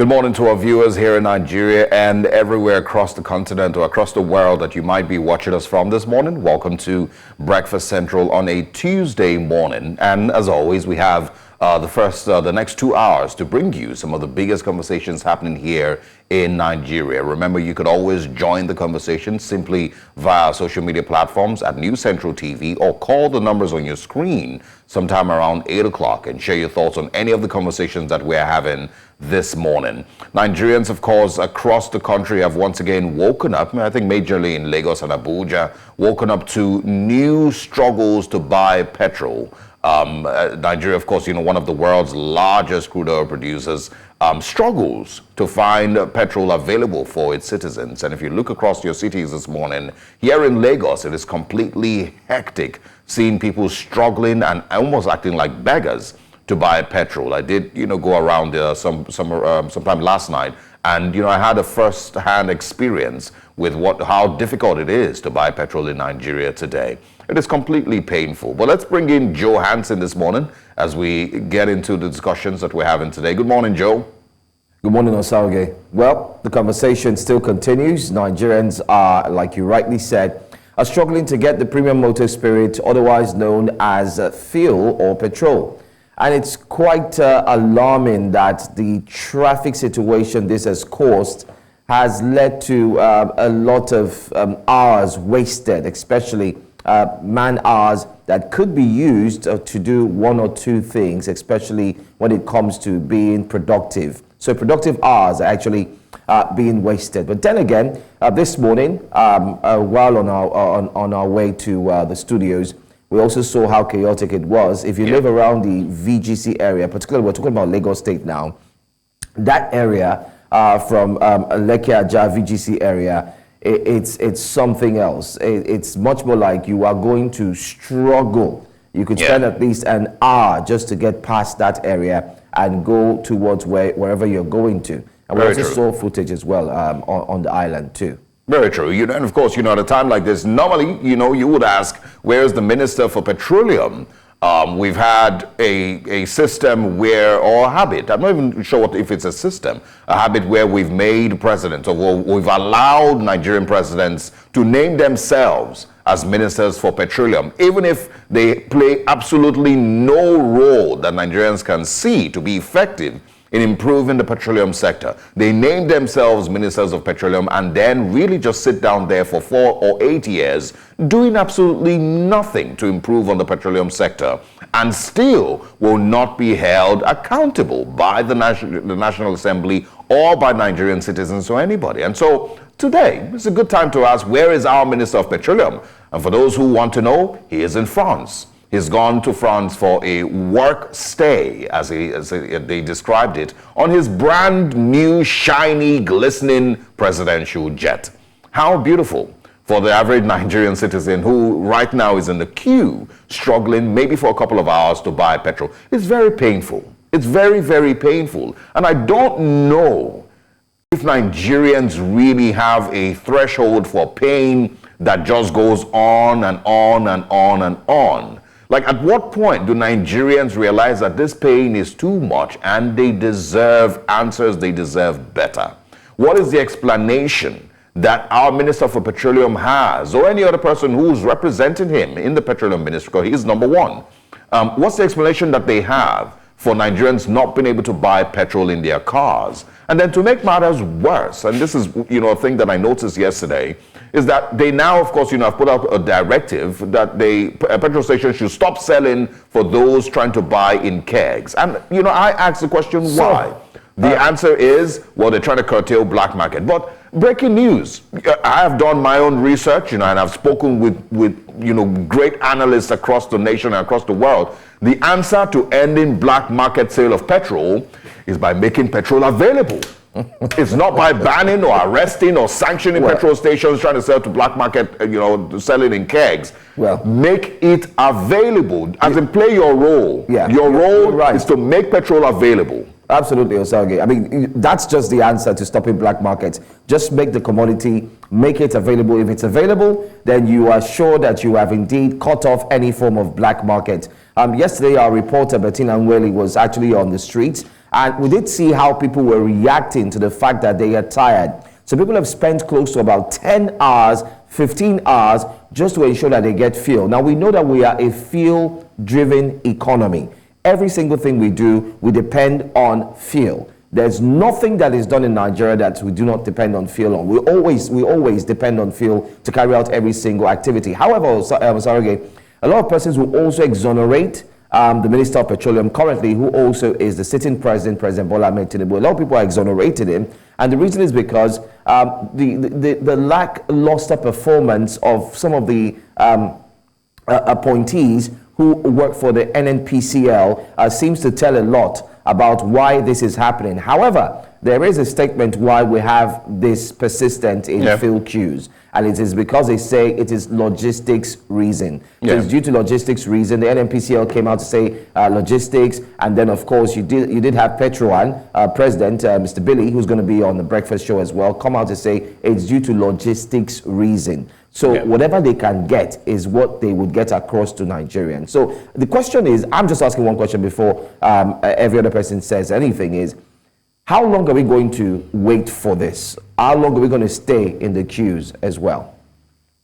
Good morning to our viewers here in Nigeria and everywhere across the continent or across the world that you might be watching us from this morning. Welcome to Breakfast Central on a Tuesday morning. And as always, we have the next 2 hours to bring you some of the biggest conversations happening here in Nigeria. Remember, you could always join the conversation simply via social media platforms at News Central TV or call the numbers on your screen sometime around 8 o'clock and share your thoughts on any of the conversations that we're having this morning. Nigerians, of course, across the country have once again woken up, I think majorly in Lagos and Abuja, woken up to new struggles to buy petrol. Nigeria, of course, one of the world's largest crude oil producers, struggles to find petrol available for its citizens. And if you look across your cities this morning, here in Lagos, it is completely hectic, seeing people struggling and almost acting like beggars to buy petrol. I did, go around sometime last night, and I had a first-hand experience with how difficult it is to buy petrol in Nigeria today. It is completely painful. But let's bring in Joe Hansen this morning as we get into the discussions that we're having today. Good morning, Joe. Good morning, Osage. Well, the conversation still continues. Nigerians are, like you rightly said, are struggling to get the premium motor spirit, otherwise known as fuel or petrol. And it's quite alarming that the traffic situation this has caused has led to a lot of hours wasted, especially man hours that could be used to do one or two things, especially when it comes to being productive. So productive hours are actually being wasted. But then again, this morning, while on our way to the studios, we also saw how chaotic it was. If you live around the VGC area, particularly we're talking about Lagos State now, that area from Lekki-Ajah VGC area, it's something else. It's much more like you are going to struggle. You could spend at least an hour just to get past that area and go towards wherever you're going to. And we also saw footage as well on the island too. Very true. And of course, at a time like this, normally, you would ask, where's the Minister for Petroleum? We've had a system or a habit, I'm not even sure if it's a system, a habit where we've made presidents, or we've allowed Nigerian presidents to name themselves as ministers for petroleum, even if they play absolutely no role that Nigerians can see to be effective in improving the petroleum sector. They name themselves ministers of petroleum and then really just sit down there for 4 or 8 years doing absolutely nothing to improve on the petroleum sector, and still will not be held accountable by the National Assembly or by Nigerian citizens or anybody. And so today, it's a good time to ask, where is our Minister of Petroleum? And for those who want to know, he is in France. He's gone to France for a work stay, as they described it, on his brand new, shiny, glistening presidential jet. How beautiful for the average Nigerian citizen who right now is in the queue, struggling maybe for a couple of hours to buy petrol. It's very painful. It's very, very painful. And I don't know if Nigerians really have a threshold for pain that just goes on and on and on and on. Like, at what point do Nigerians realize that this pain is too much and they deserve answers, they deserve better? What is the explanation that our Minister for Petroleum has, or any other person who's representing him in the Petroleum Ministry, because he's number one? What's the explanation that they have for Nigerians not being able to buy petrol in their cars? And then to make matters worse, and this is, a thing that I noticed yesterday, is that they now, of course, have put out a directive that petrol stations should stop selling for those trying to buy in kegs. And, I asked the question, why? The answer is, well, they're trying to curtail black market. But breaking news, I have done my own research, and I've spoken with great analysts across the nation and across the world. The answer to ending black market sale of petrol is by making petrol available. It's not by banning or arresting or sanctioning petrol stations trying to sell to black market, selling in kegs. Well, make it available, as in play your role. Yeah, your role is to make petrol available. Absolutely, Osage. I mean, that's just the answer to stopping black markets. Just make the commodity, make it available. If it's available, then you are sure that you have indeed cut off any form of black market. Yesterday, our reporter, Bettina Nweli, was actually on the streets, And we did see how people were reacting to the fact that they are tired. So people have spent close to about 10 hours, 15 hours just to ensure that they get fuel. Now, we know that we are a fuel-driven economy. Every single thing we do, we depend on fuel. There's nothing that is done in Nigeria that we do not depend on fuel on. We always depend on fuel to carry out every single activity. However, a lot of persons will also exonerate the Minister of Petroleum currently, who also is the sitting president, President Bola Tinubu. A lot of people are exonerated him, and the reason is because the lackluster performance of some of the appointees who work for the NNPCL seems to tell a lot about why this is happening. However, there is a statement why we have this persistent in field queues, and it is because they say it is logistics reason. So it's due to logistics reason. The NNPCL came out to say logistics, and then of course you did have Petrol President Mr. Billy, who's going to be on the breakfast show as well, come out to say it's due to logistics reason. So whatever they can get is what they would get across to Nigerians. So the question is, I'm just asking one question before every other person says anything, is how long are we going to wait for this? How long are we going to stay in the queues as well?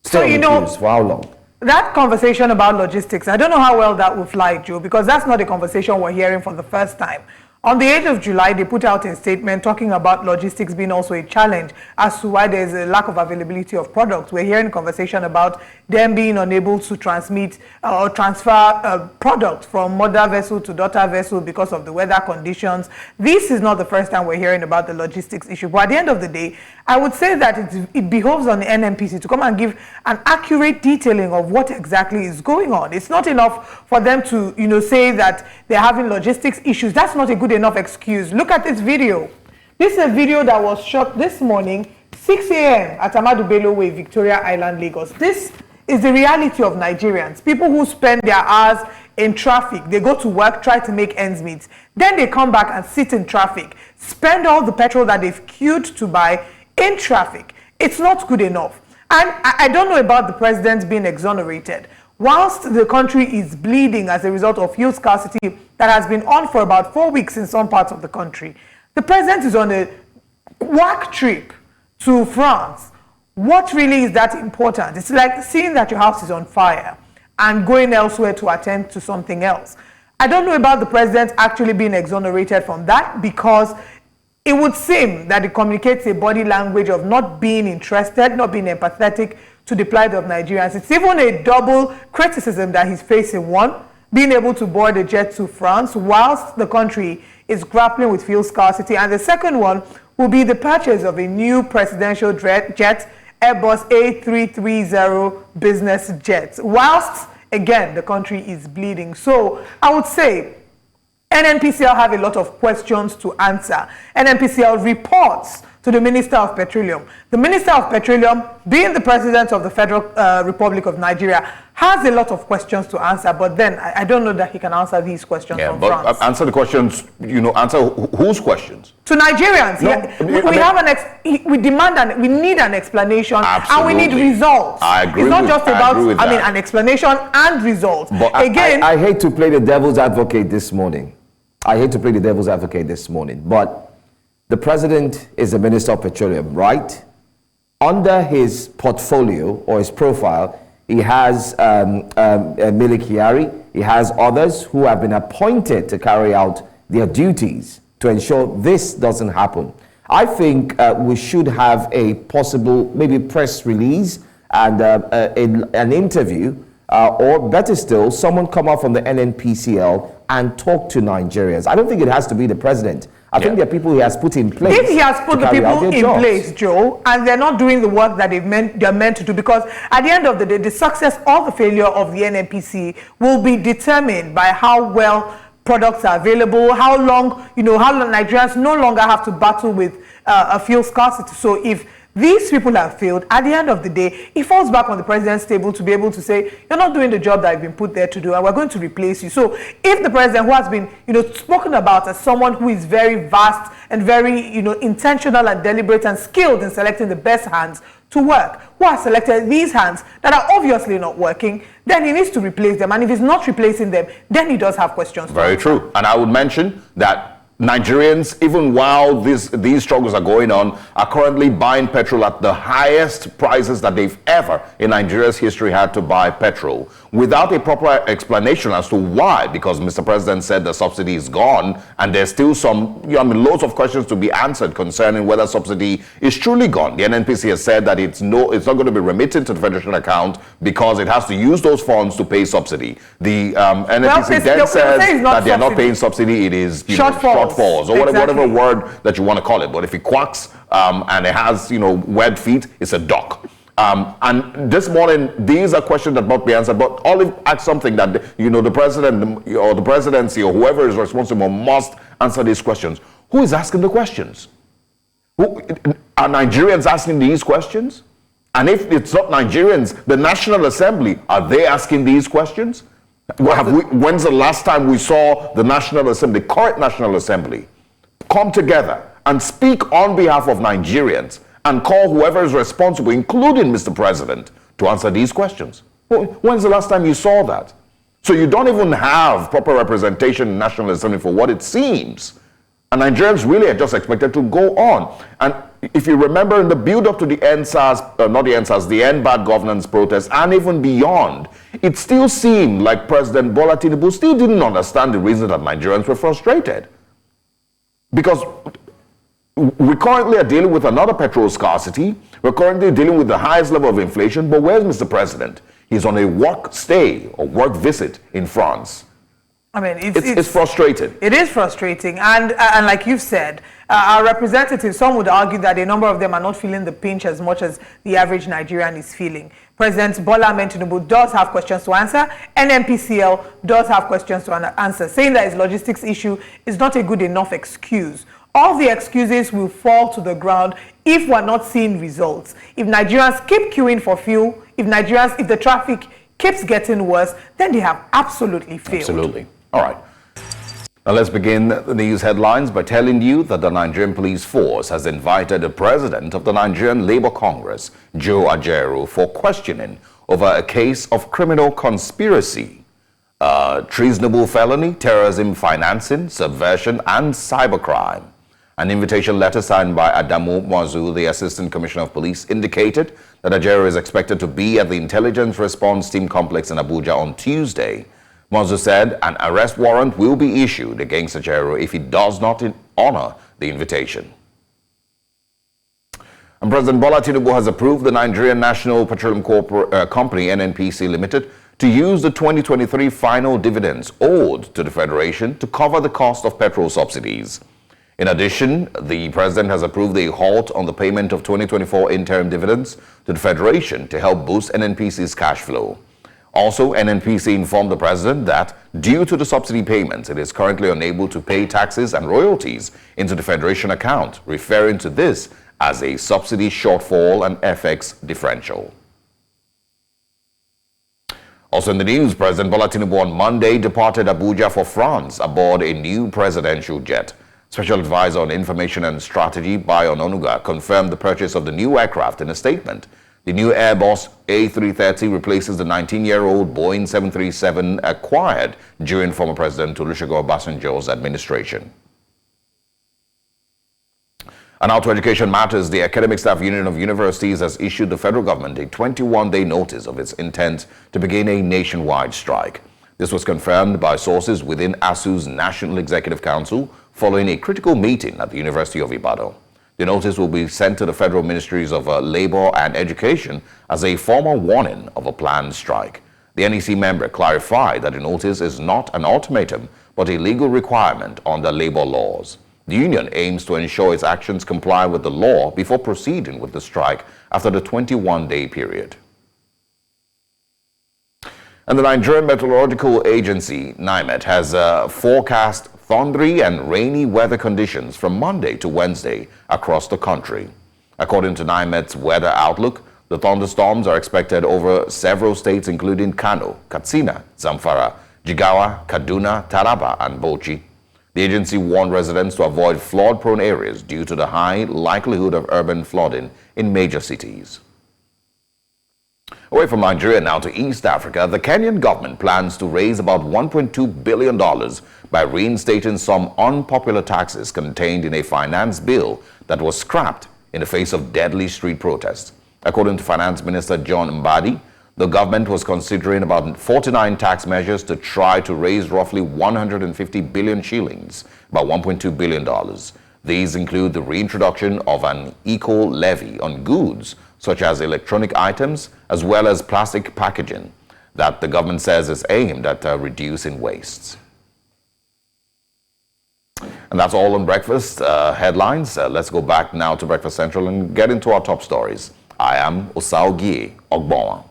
Stay in the queues for how long? That conversation about logistics, I don't know how well that will fly, Joe, because that's not a conversation we're hearing for the first time. On the 8th of July, they put out a statement talking about logistics being also a challenge as to why there's a lack of availability of products. We're hearing conversation about them being unable to transmit or transfer products from mother vessel to daughter vessel because of the weather conditions. This is not the first time we're hearing about the logistics issue. But at the end of the day, I would say that it behoves on the NNPC to come and give an accurate detailing of what exactly is going on. It's not enough for them to, say that they're having logistics issues. That's not a good enough excuse. Look at this video. This is a video that was shot this morning, 6 a.m. at Ahmadu Bello Way, Victoria Island, Lagos. This is the reality of Nigerians. People who spend their hours in traffic. They go to work, try to make ends meet. Then they come back and sit in traffic, spend all the petrol that they've queued to buy in traffic. It's not good enough. And I don't know about the president being exonerated. Whilst the country is bleeding as a result of fuel scarcity that has been on for about 4 weeks in some parts of the country, the president is on a work trip to France. What really is that important? It's like seeing that your house is on fire and going elsewhere to attend to something else. I don't know about the president actually being exonerated from that, because it would seem that it communicates a body language of not being interested, not being empathetic to the plight of Nigerians. It's even a double criticism that he's facing. One, being able to board a jet to France whilst the country is grappling with fuel scarcity. And the second one will be the purchase of a new presidential jet, Airbus A330 business jet, whilst, again, the country is bleeding. So I would say NNPCL have a lot of questions to answer. NNPCL reports to the Minister of Petroleum. The Minister of Petroleum, being the President of the Federal Republic of Nigeria, has a lot of questions to answer, but then I don't know that he can answer these questions from France. Answer the questions, answer whose questions? To Nigerians. No, we demand we need an explanation. Absolutely. And we need results. I agree. It's not just about an explanation and results. But again, I hate to play the devil's advocate this morning. But the president is the Minister of Petroleum, right? Under his portfolio or his profile, he has Milik Kyari. He has others who have been appointed to carry out their duties to ensure this doesn't happen. I think we should have a possible maybe press release and an interview, or better still, someone come out from the NNPCL and talk to Nigerians. I don't think it has to be the president. I think there are people he has put in place. If he has put the people in place, Joe, and they're not doing the work that they're meant to do, because at the end of the day, the success or the failure of the NNPC will be determined by how well products are available, how long Nigerians no longer have to battle with a fuel scarcity. So if these people have failed, at the end of the day, it falls back on the president's table to be able to say, you're not doing the job that you've been put there to do, and we're going to replace you. So if the president, who has been, spoken about as someone who is very vast and very, intentional and deliberate and skilled in selecting the best hands to work, who has selected these hands that are obviously not working, then he needs to replace them. And if he's not replacing them, then he does have questions. Very true. And I would mention that Nigerians, even while these struggles are going on, are currently buying petrol at the highest prices that they've ever in Nigeria's history had to buy petrol, without a proper explanation as to why. Because Mr. President said the subsidy is gone, and there's still some, loads of questions to be answered concerning whether subsidy is truly gone. The NNPC has said that it's not going to be remitted to the federation account because it has to use those funds to pay subsidy. The NNPC then says that they are not paying subsidy; it is shortfalls or whatever word that you want to call it. But if it quacks and it has webbed feet, it's a duck. And this morning, these are questions that must be answered. But Olive asked something that the president or the presidency or whoever is responsible must answer these questions. Who is asking the questions? Are Nigerians asking these questions? And if it's not Nigerians, the National Assembly, are they asking these questions? When's the last time we saw the National Assembly, current National Assembly, come together and speak on behalf of Nigerians and call whoever is responsible, including Mr. President, to answer these questions? When's the last time you saw that? So you don't even have proper representation in National Assembly for what it seems. And Nigerians really are just expected to go on. And if you remember in the build-up to the NSARS, not the NSARS, the End Bad Governance protest, and even beyond, it still seemed like President Bola Tinubu still didn't understand the reason that Nigerians were frustrated. Because we currently are dealing with another petrol scarcity. We're currently dealing with the highest level of inflation. But where's Mr. President? He's on a work stay or work visit in France. I mean, it's frustrating. It is frustrating. And like you've said, our representatives, some would argue that a number of them are not feeling the pinch as much as the average Nigerian is feeling. President Bola Tinubu does have questions to answer. NNPCL does have questions to answer, saying that his logistics issue is not a good enough excuse. All the excuses will fall to the ground if we're not seeing results. If Nigerians keep queuing for fuel, if the traffic keeps getting worse, then they have absolutely failed. Absolutely. All right. Now let's begin the news headlines by telling you that the Nigerian Police Force has invited the President of the Nigerian Labour Congress, Joe Ajaero, for questioning over a case of criminal conspiracy, treasonable felony, terrorism financing, subversion, and cybercrime. An invitation letter signed by Adamu Mwazu, the Assistant Commissioner of Police, indicated that Ajaero is expected to be at the Intelligence Response Team Complex in Abuja on Tuesday. Mwazu said an arrest warrant will be issued against Ajaero if he does not honor the invitation. And President Bola Tinubu has approved the Nigerian National Petroleum Company, NNPC Limited, to use the 2023 final dividends owed to the Federation to cover the cost of petrol subsidies. In addition, the President has approved a halt on the payment of 2024 interim dividends to the Federation to help boost NNPC's cash flow. Also, NNPC informed the President that due to the subsidy payments, it is currently unable to pay taxes and royalties into the Federation account, referring to this as a subsidy shortfall and FX differential. Also in the news, President Bola Tinubu on Monday departed Abuja for France aboard a new presidential jet. Special Advisor on Information and Strategy, Bayo Ononuga, confirmed the purchase of the new aircraft in a statement. The new Airbus A330 replaces the 19-year-old Boeing 737 acquired during former President Olusegun Obasanjo's administration. And now to education matters, the Academic Staff Union of Universities has issued the federal government a 21-day notice of its intent to begin a nationwide strike. This was confirmed by sources within ASUU's National Executive Council following a critical meeting at the University of Ibadan. The notice will be sent to the Federal Ministries of Labor and Education as a formal warning of a planned strike. The NEC member clarified that the notice is not an ultimatum, but a legal requirement under labor laws. The union aims to ensure its actions comply with the law before proceeding with the strike after the 21-day period. And the Nigerian Meteorological Agency, NIMET, has forecast thundery and rainy weather conditions from Monday to Wednesday across the country. According to NIMET's weather outlook, the thunderstorms are expected over several states including Kano, Katsina, Zamfara, Jigawa, Kaduna, Taraba, and Bauchi. The agency warned residents to avoid flood-prone areas due to the high likelihood of urban flooding in major cities. Away from Nigeria now to East Africa, the Kenyan government plans to raise about $1.2 billion by reinstating some unpopular taxes contained in a finance bill that was scrapped in the face of deadly street protests. According to Finance Minister John Mbadi, the government was considering about 49 tax measures to try to raise roughly 150 billion shillings, about $1.2 billion. These include the reintroduction of an eco-levy on goods such as electronic items, as well as plastic packaging, that the government says is aimed at reducing wastes. And that's all on Breakfast headlines. Let's go back now to Breakfast Central and get into our top stories. I am Osaogie Ogbonwa.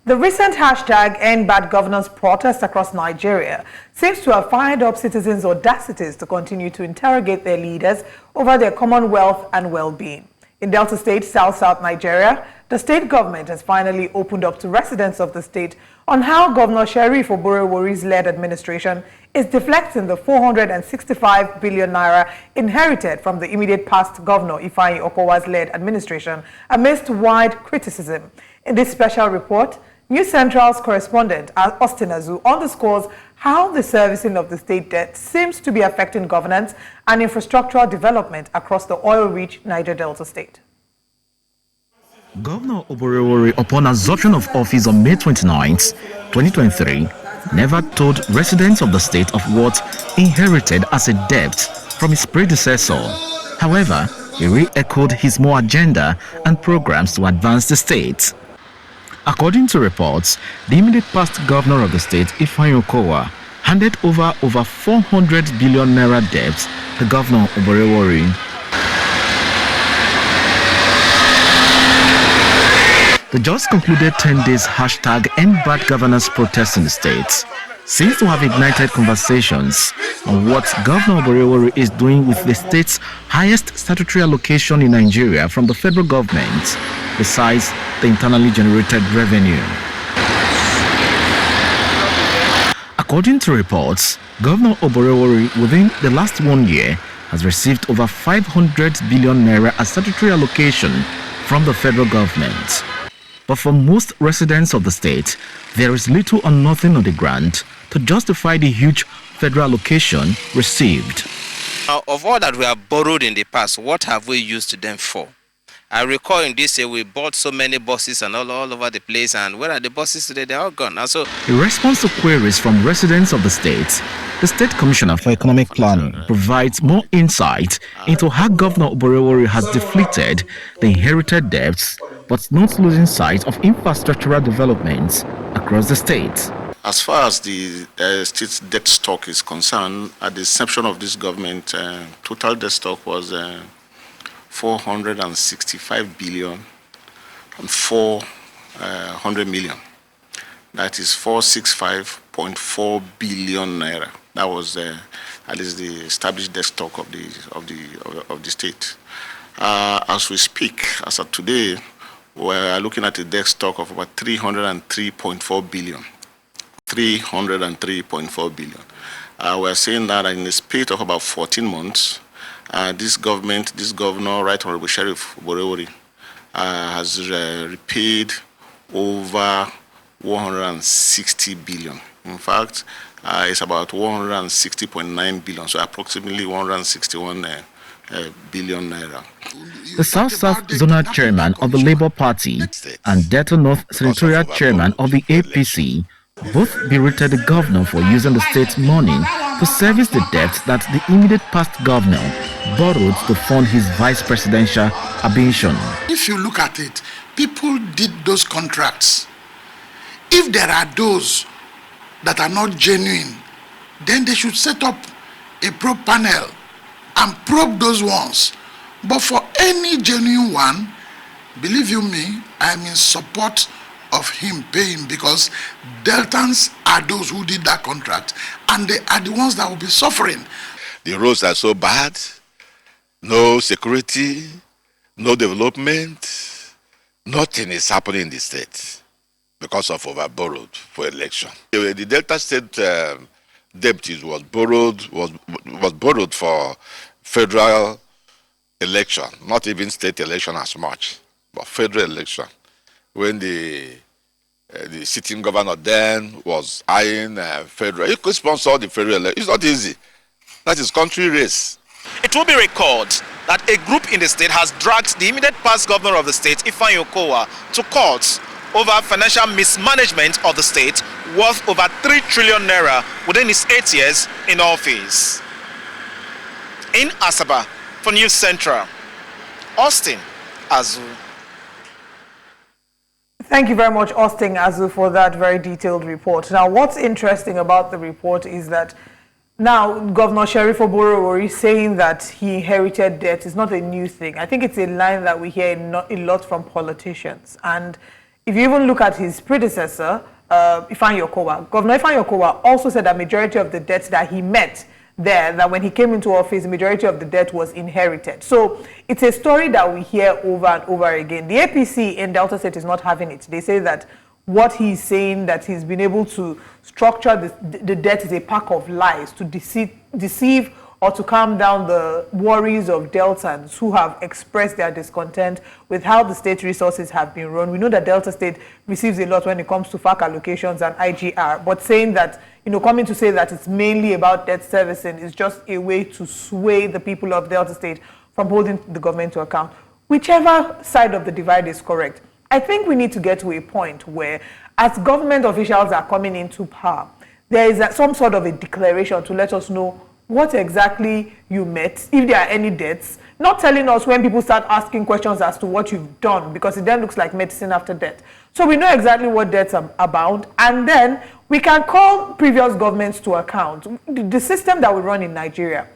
The recent hashtag End Bad Governance protest across Nigeria seems to have fired up citizens' audacities to continue to interrogate their leaders over their commonwealth and well-being. In Delta State, South Nigeria, the state government has finally opened up to residents of the state on how Governor Sheriff Oborevori's led administration is deflecting the 465 billion naira inherited from the immediate past Governor Ifeanyi Okowa's led administration amidst wide criticism. In this special report, News Central's correspondent Austin Azu underscores how the servicing of the state debt seems to be affecting governance and infrastructural development across the oil-rich Niger Delta state. Governor Oborevori, upon assumption of office on May 29, 2023, never told residents of the state of what he inherited as a debt from his predecessor. However, he re-echoed his more agenda and programs to advance the state. According to reports, the immediate past governor of the state, Ifeanyi Okowa, handed over 400 billion naira debt to Governor Oborevori. The just concluded 10 days hashtag End Bad Governance protest in the state seems to have ignited conversations on what Governor Oborevori is doing with the state's highest statutory allocation in Nigeria from the federal government, besides the internally generated revenue. According to reports, Governor Oborevori within the last 1 year has received over 500 billion naira as statutory allocation from the federal government. But for most residents of the state, there is little or nothing on the ground to justify the huge federal allocation received. Of all that we have borrowed in the past, what have we used them for? I recall in this year we bought so many buses and all over the place, and where are the buses today? They're all gone. And so, in response to queries from residents of the State Commissioner for Economic Planning provides more insight into how Governor Oborevori has deflated the inherited debts, but not losing sight of infrastructural developments across the state. As far as the state's debt stock is concerned, at the inception of this government, total debt stock was 465 billion and 400 million. That is 465.4 billion naira. That was at least the established debt stock of the state. As we speak, as of today, we are looking at a debt stock of about 303.4 billion. 303.4 billion. We are saying that in the space of about 14 months, this governor, Right Honorable Sheriff Oborevori, has repaid over 160 billion. In fact, it's about 160.9 billion, so approximately 161 billion naira. The South-South Zonal Chairman of the Labour Party and Delta North Senatorial Chairman of the APC both berated the governor for using the state's money to service the debt that the immediate past governor borrowed to fund his vice presidential ambition. If you look at it, people did those contracts. If there are those that are not genuine, then they should set up a probe panel and probe those ones. But for any genuine one, believe you me, I am in support of him paying, because Deltans are those who did that contract, and they are the ones that will be suffering. The roads are so bad, no security, no development, nothing is happening in the state because of overborrowed for election. The Delta State debt was borrowed for federal election, not even state election as much, but federal election. When the sitting governor then was eyeing federal, he could sponsor the federal election. It's not easy. That is country race. It will be recalled that a group in the state has dragged the immediate past governor of the state, Ifeanyi Okowa, to court over financial mismanagement of the state worth over 3 trillion naira within his 8 years in office. In Asaba, for News Central, Austin Azu. Thank you very much, Austin Azu, for that very detailed report. Now, what's interesting about the report is that now Governor Sheriff Oborowori saying that he inherited debt is not a new thing. I think it's a line that we hear a lot from politicians. And if you even look at his predecessor, Ifeanyi Okowa, Governor Ifeanyi Okowa also said that majority of the debts that he met there, that when he came into office, the majority of the debt was inherited. So it's a story that we hear over and over again. The APC in Delta State is not having it. They say that what he's saying, that he's been able to structure the debt is a pack of lies to deceive or to calm down the worries of Deltans who have expressed their discontent with how the state resources have been run. We know that Delta State receives a lot when it comes to FAC allocations and IGR, but saying that, coming to say that it's mainly about debt servicing is just a way to sway the people of Delta State from holding the government to account. Whichever side of the divide is correct, I think we need to get to a point where, as government officials are coming into power, there is some sort of a declaration to let us know what exactly you met, if there are any debts, not telling us when people start asking questions as to what you've done, because it then looks like medicine after death. So we know exactly what debts are abound, and then we can call previous governments to account. The system that we run in Nigeria,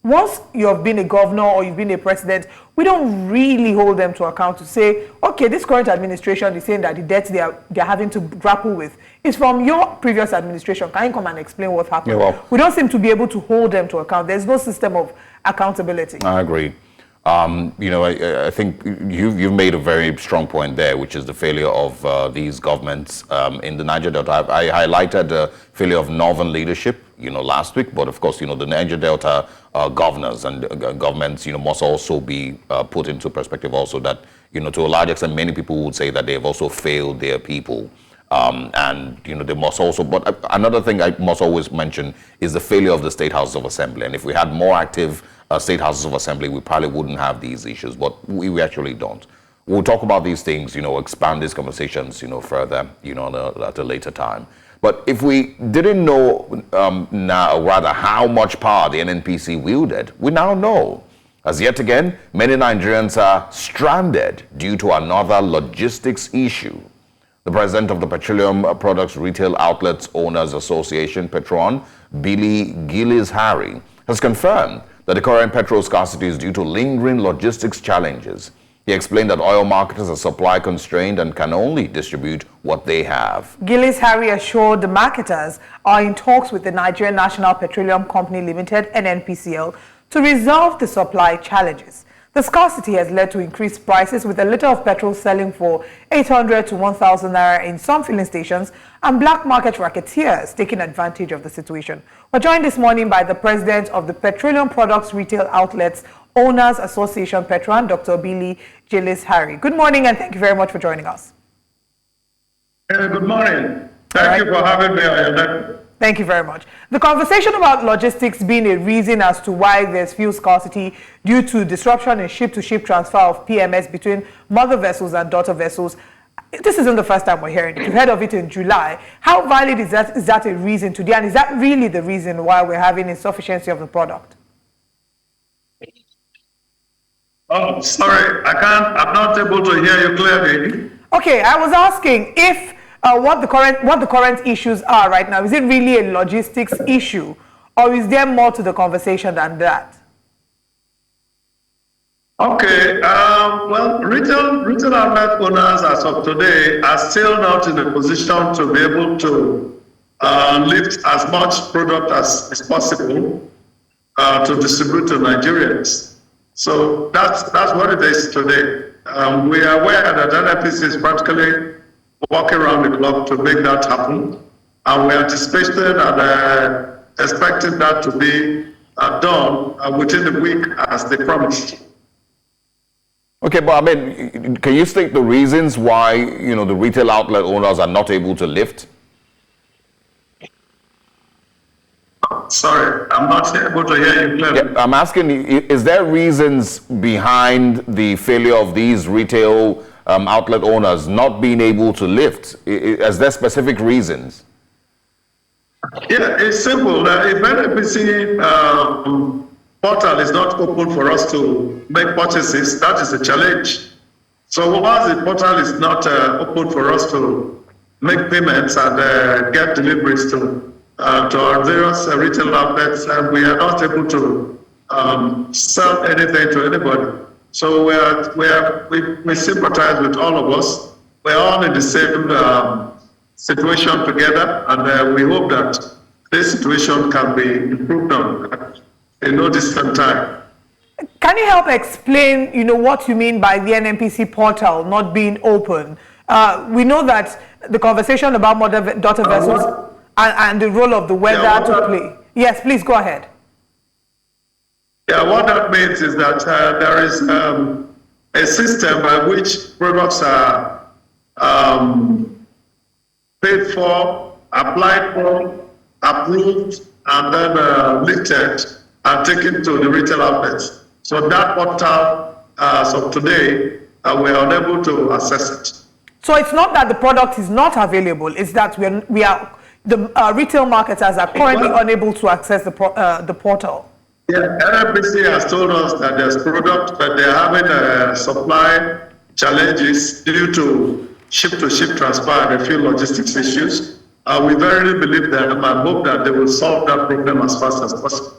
once you have been a governor or you've been a president, we don't really hold them to account to say, okay, this current administration is saying that the debts they're having to grapple with is from your previous administration. Can you come and explain what happened? Yeah, well, we don't seem to be able to hold them to account. There's no system of accountability. I agree. I think you've made a very strong point there, which is the failure of these governments in the Niger Delta. I highlighted the failure of northern leadership, last week, but of course, the Niger Delta governors and governments, must also be put into perspective also that, to a large extent, many people would say that they have also failed their people. And they must also, but another thing I must always mention is the failure of the State House of Assembly. And if we had more active State Houses of Assembly, we probably wouldn't have these issues, but we actually don't. We'll talk about these things, expand these conversations, further, at a later time. But if we didn't know now, rather, how much power the NNPC wielded, we now know. As yet again, many Nigerians are stranded due to another logistics issue. The president of the Petroleum Products Retail Outlets Owners Association, Petron, Billy Gillis-Harry, has confirmed that the current petrol scarcity is due to lingering logistics challenges. He explained that oil marketers are supply constrained and can only distribute what they have. Gillis-Harry assured the marketers are in talks with the Nigerian National Petroleum Company Limited, NNPCL, to resolve the supply challenges. The scarcity has led to increased prices, with a litre of petrol selling for 800 to 1,000 naira in some filling stations, and black market racketeers taking advantage of the situation. We're joined this morning by the president of the Petroleum Products Retail Outlets Owners Association, Petron, Dr. Billy Gillis-Harry. Good morning, and thank you very much for joining us. Good morning. Thank you for having me on your network. Thank you very much. The conversation about logistics being a reason as to why there's fuel scarcity due to disruption in ship-to-ship transfer of PMS between mother vessels and daughter vessels, this isn't the first time we're hearing it. We've heard of it in July. How valid is that? Is that a reason today? And is that really the reason why we're having insufficiency of the product? Oh, sorry, I'm not able to hear you clearly. Okay, I was asking if what the current issues are right now. Is it really a logistics issue, or is there more to the conversation than that? Okay, well, retail outlet owners as of today are still not in a position to be able to lift as much product as possible to distribute to Nigerians. So that's what it is today. We are aware that NNPC is practically working around the clock to make that happen. And we're anticipating that expecting that to be done within the week as they promised. Okay, but I mean, can you state the reasons why, the retail outlet owners are not able to lift? Sorry, I'm not able to hear you clearly. Yeah, I'm asking, is there reasons behind the failure of these retail outlet owners not being able to lift? Is there specific reasons? Yeah, it's simple. If NNPC portal is not open for us to make purchases, that is a challenge. So once the portal is not open for us to make payments and get deliveries to our various retail outlets, and we are not able to sell anything to anybody. So we sympathize with all of us. We're all in the same situation together, and we hope that this situation can be improved on in no distant time. Can you help explain, what you mean by the NNPC portal not being open? We know that the conversation about mother-daughter vessels and the role of the weather to play. Yes, please go ahead. Yeah, what that means is that there is a system by which products are paid for, applied for, approved, and then lifted and taken to the retail outlets. So that portal, as of today, we are unable to access it. So it's not that the product is not available; it's that the retail marketers are currently unable to access the portal. Yeah, NNPC has told us that there's product, but they're having supply challenges due to ship-to-ship transfer and a few logistics issues. We verily believe them and hope that they will solve that problem as fast as possible.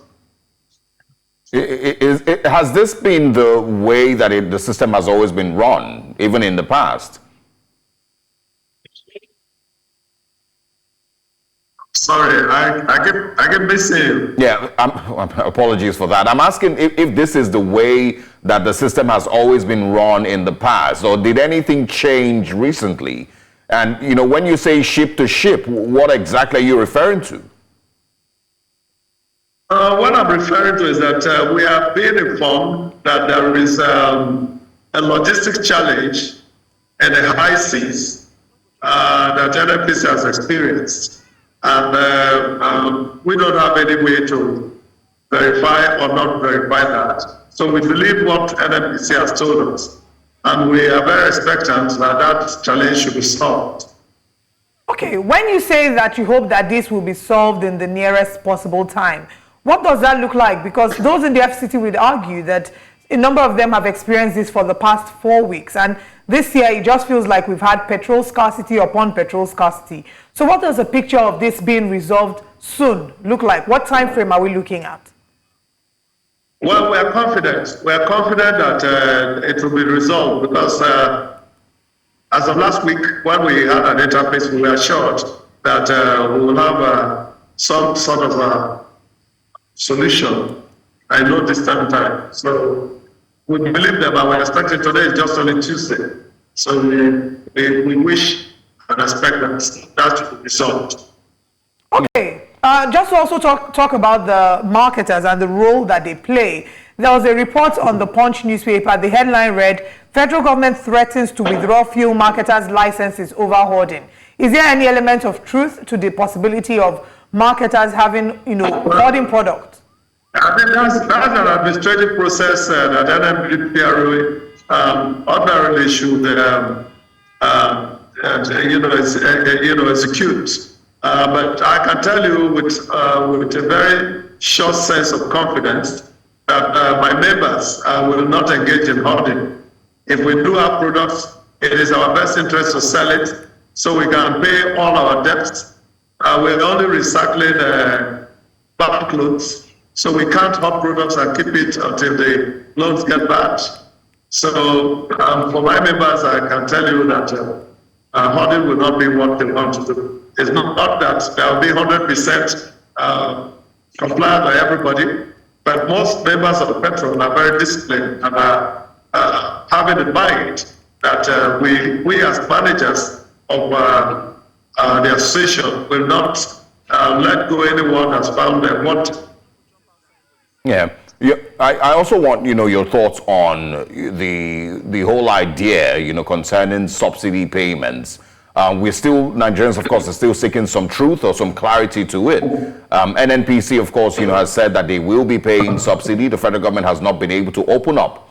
Has this been the way that the system has always been run, even in the past? Sorry, I get missing. Yeah, apologies for that. I'm asking if this is the way that the system has always been run in the past, or did anything change recently? And, when you say ship to ship, what exactly are you referring to? What I'm referring to is that we have been informed that there is a logistics challenge in the high seas that NNPC has experienced. And we don't have any way to verify or not verify that. So we believe what NNPC has told us. And we are very expectant that that challenge should be solved. Okay, when you say that you hope that this will be solved in the nearest possible time, what does that look like? Because those in the FCT would argue that a number of them have experienced this for the past 4 weeks. And this year, it just feels like we've had petrol scarcity upon petrol scarcity. So what does a picture of this being resolved soon look like? What time frame are we looking at? Well, we are confident. We are confident that it will be resolved because as of last week, when we had an interface, we were assured that we will have some sort of solution in no distant time. So we believe them, and we're expecting today is just only Tuesday. So we wish and expect that will be solved. Okay. Just to also talk about the marketers and the role that they play, there was a report on the Punch newspaper. The headline read, "Federal government threatens to withdraw fuel marketers' licenses over hoarding." Is there any element of truth to the possibility of marketers having, hoarding products? I think that's an administrative process that NNPC ordinarily should, execute. But I can tell you with a very short sense of confidence that my members will not engage in hoarding. If we do have products, it is our best interest to sell it so we can pay all our debts. We're only recycling bad clothes, so we can't hoard products and keep it until the loans get bad. So for my members, I can tell you that hoarding will not be what they want to do. It's not that there will be 100% compliant by everybody, but most members of Petrol are very disciplined and are having in mind that we as managers of the association will not let go anyone that's found them wanted. Yeah. I also want, your thoughts on the whole idea, concerning subsidy payments. Nigerians, of course, are still seeking some truth or some clarity to it. NNPC, of course, has said that they will be paying subsidy. The federal government has not been able to open up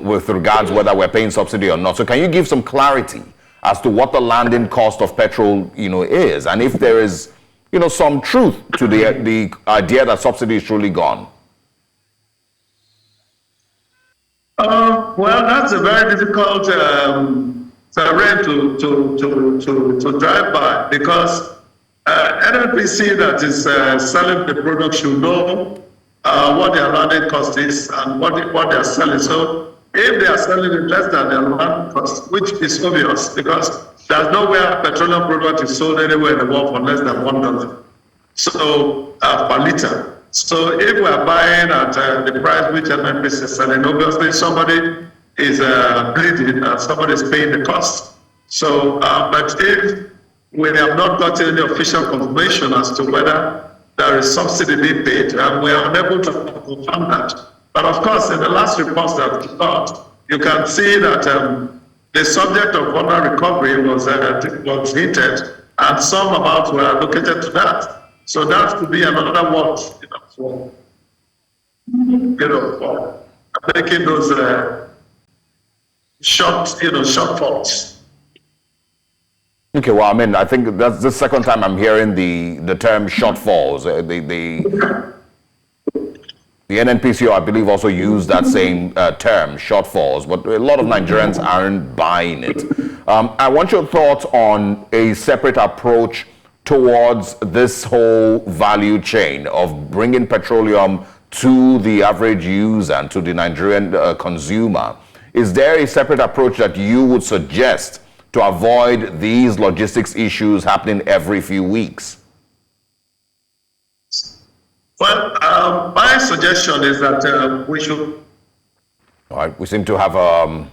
with regards whether we're paying subsidy or not. So can you give some clarity as to what the landing cost of petrol, is, and if there is, some truth to the idea that subsidy is truly gone? Well, that's a very difficult terrain to drive by, because NNPC that is selling the product should know what their landing cost is and what they are selling. So if they are selling it less than their landing cost, which is obvious, because there's nowhere a petroleum product is sold anywhere in the world for less than $1 per liter. So if we're buying at the price which NNPC is selling, obviously somebody is bleeding and somebody is paying the cost. So, but if we have not gotten any official confirmation as to whether there is subsidy being paid, and we are unable to confirm that. But of course, in the last reports that we got, you can see that the subject of water recovery was hinted, and some amounts were allocated to that. So that could be another word, for making those shortfalls. Okay, well, I mean, I think that's the second time I'm hearing the term shortfalls. The NNPC, I believe, also used that same term, shortfalls, but a lot of Nigerians aren't buying it. I want your thoughts on a separate approach towards this whole value chain of bringing petroleum to the average user and to the Nigerian consumer. Is there a separate approach that you would suggest to avoid these logistics issues happening every few weeks? Well, my suggestion is that we should... All right, we seem to have a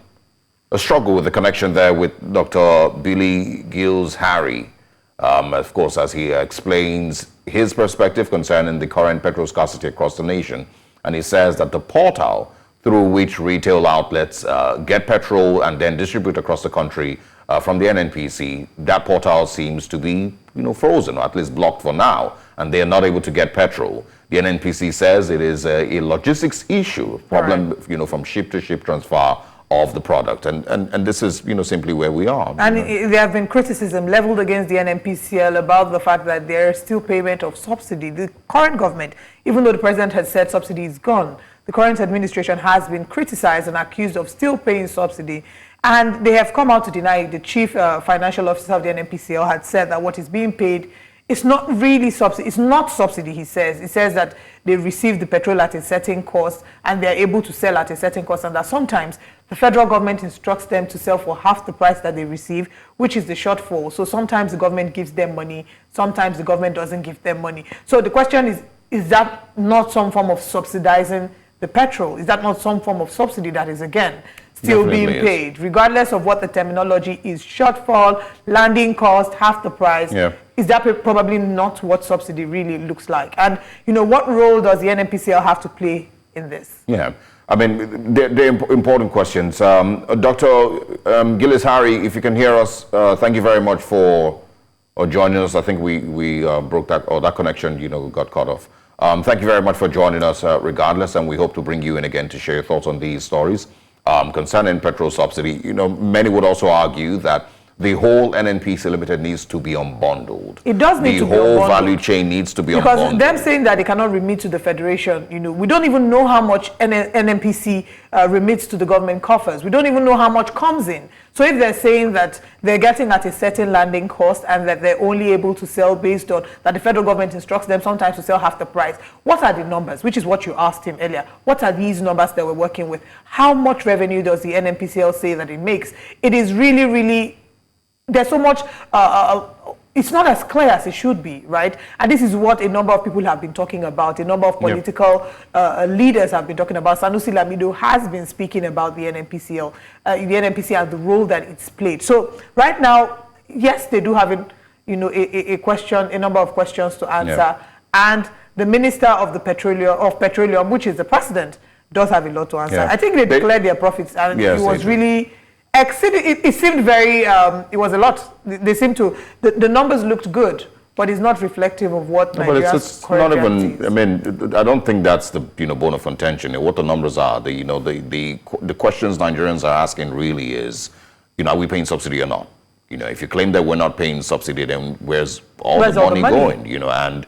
struggle with the connection there with Dr. Billy Giles-Harry. Of course, as he explains his perspective concerning the current petrol scarcity across the nation. And he says that the portal through which retail outlets get petrol and then distribute across the country from the NNPC, that portal seems to be, frozen, or at least blocked for now, and they are not able to get petrol. The NNPC says it is a logistics issue, problem, right, from ship to ship transfer of the product, and this is simply where we are. And there have been criticism leveled against the NNPCL about the fact that there is still payment of subsidy. The current government, even though the president has said subsidy is gone, the current administration has been criticized and accused of still paying subsidy, and they have come out to deny it. The chief financial officer of the NNPCL had said that what is being paid is not really subsidy. It's not subsidy, he says. He says that they receive the petrol at a certain cost and they're able to sell at a certain cost, and that sometimes the federal government instructs them to sell for half the price that they receive, which is the shortfall. So sometimes the government gives them money, sometimes the government doesn't give them money. So the question is that not some form of subsidizing the petrol? Is that not some form of subsidy that is, again, still Definitely being paid, regardless of what the terminology is? Shortfall, landing cost, half the price. Yeah. Is that probably not what subsidy really looks like? And, what role does the NNPCL have to play in this? Yeah, I mean, they're important questions. Dr. Giles-Harry, if you can hear us, thank you very much for joining us. I think we broke that, or that connection, got cut off. Thank you very much for joining us regardless, and we hope to bring you in again to share your thoughts on these stories. Concerning petrol subsidy, many would also argue that the whole NNPC Limited needs to be unbundled. It does need to be unbundled. The whole value chain needs to be unbundled. Because them saying that they cannot remit to the federation, we don't even know how much NNPC remits to the government coffers. We don't even know how much comes in. So if they're saying that they're getting at a certain landing cost and that they're only able to sell based on that the federal government instructs them sometimes to sell half the price, what are the numbers? Which is what you asked him earlier. What are these numbers that we're working with? How much revenue does the NNPCL say that it makes? It is really, really... There's so much, it's not as clear as it should be, right? And this is what a number of people have been talking about. A number of political leaders have been talking about. Sanusi Lamido has been speaking about the NNPCL, and the role that it's played. So right now, yes, they do have you know, a number of questions to answer, and the Minister of Petroleum, which is the President, does have a lot to answer. I think they declared their profits, and it was really exceeded. It seemed very. It was a lot. They seemed to. The numbers looked good, but it's not reflective of what Nigeria's current reality is. I mean, I don't think that's the bone of contention. What the numbers are, the questions Nigerians are asking really is, are we paying subsidy or not? If you claim that we're not paying subsidy, then where's all the money going? And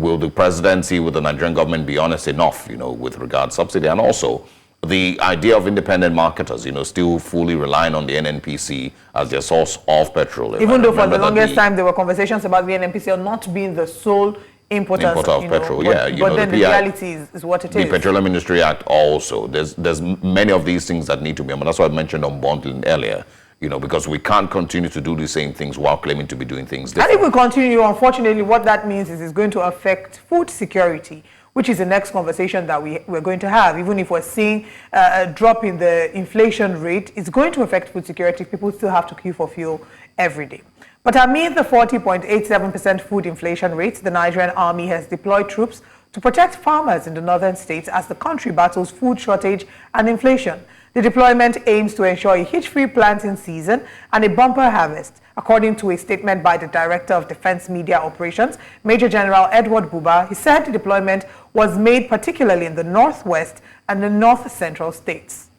will the presidency, will the Nigerian government be honest enough, with regard to subsidy? And also, the idea of independent marketers, still fully relying on the NNPC as their source of petrol. Even though for the longest time there were conversations about the NNPC not being the sole importer of petrol. But then the reality is what it is. The Petroleum Industry Act also. There's many of these things that need to be. That's why I mentioned unbundling earlier. Because we can't continue to do the same things while claiming to be doing things different. And if we continue, unfortunately, what that means is it's going to affect food security, which is the next conversation that we're going to have. Even if we're seeing a drop in the inflation rate, it's going to affect food security. People still have to queue for fuel every day. But amid the 40.87% food inflation rate, the Nigerian Army has deployed troops to protect farmers in the northern states as the country battles food shortage and inflation. The deployment aims to ensure a hitch-free planting season and a bumper harvest, according to a statement by the Director of Defense Media Operations, Major General Edward Buba. He said the deployment was made particularly in the northwest and the north-central states.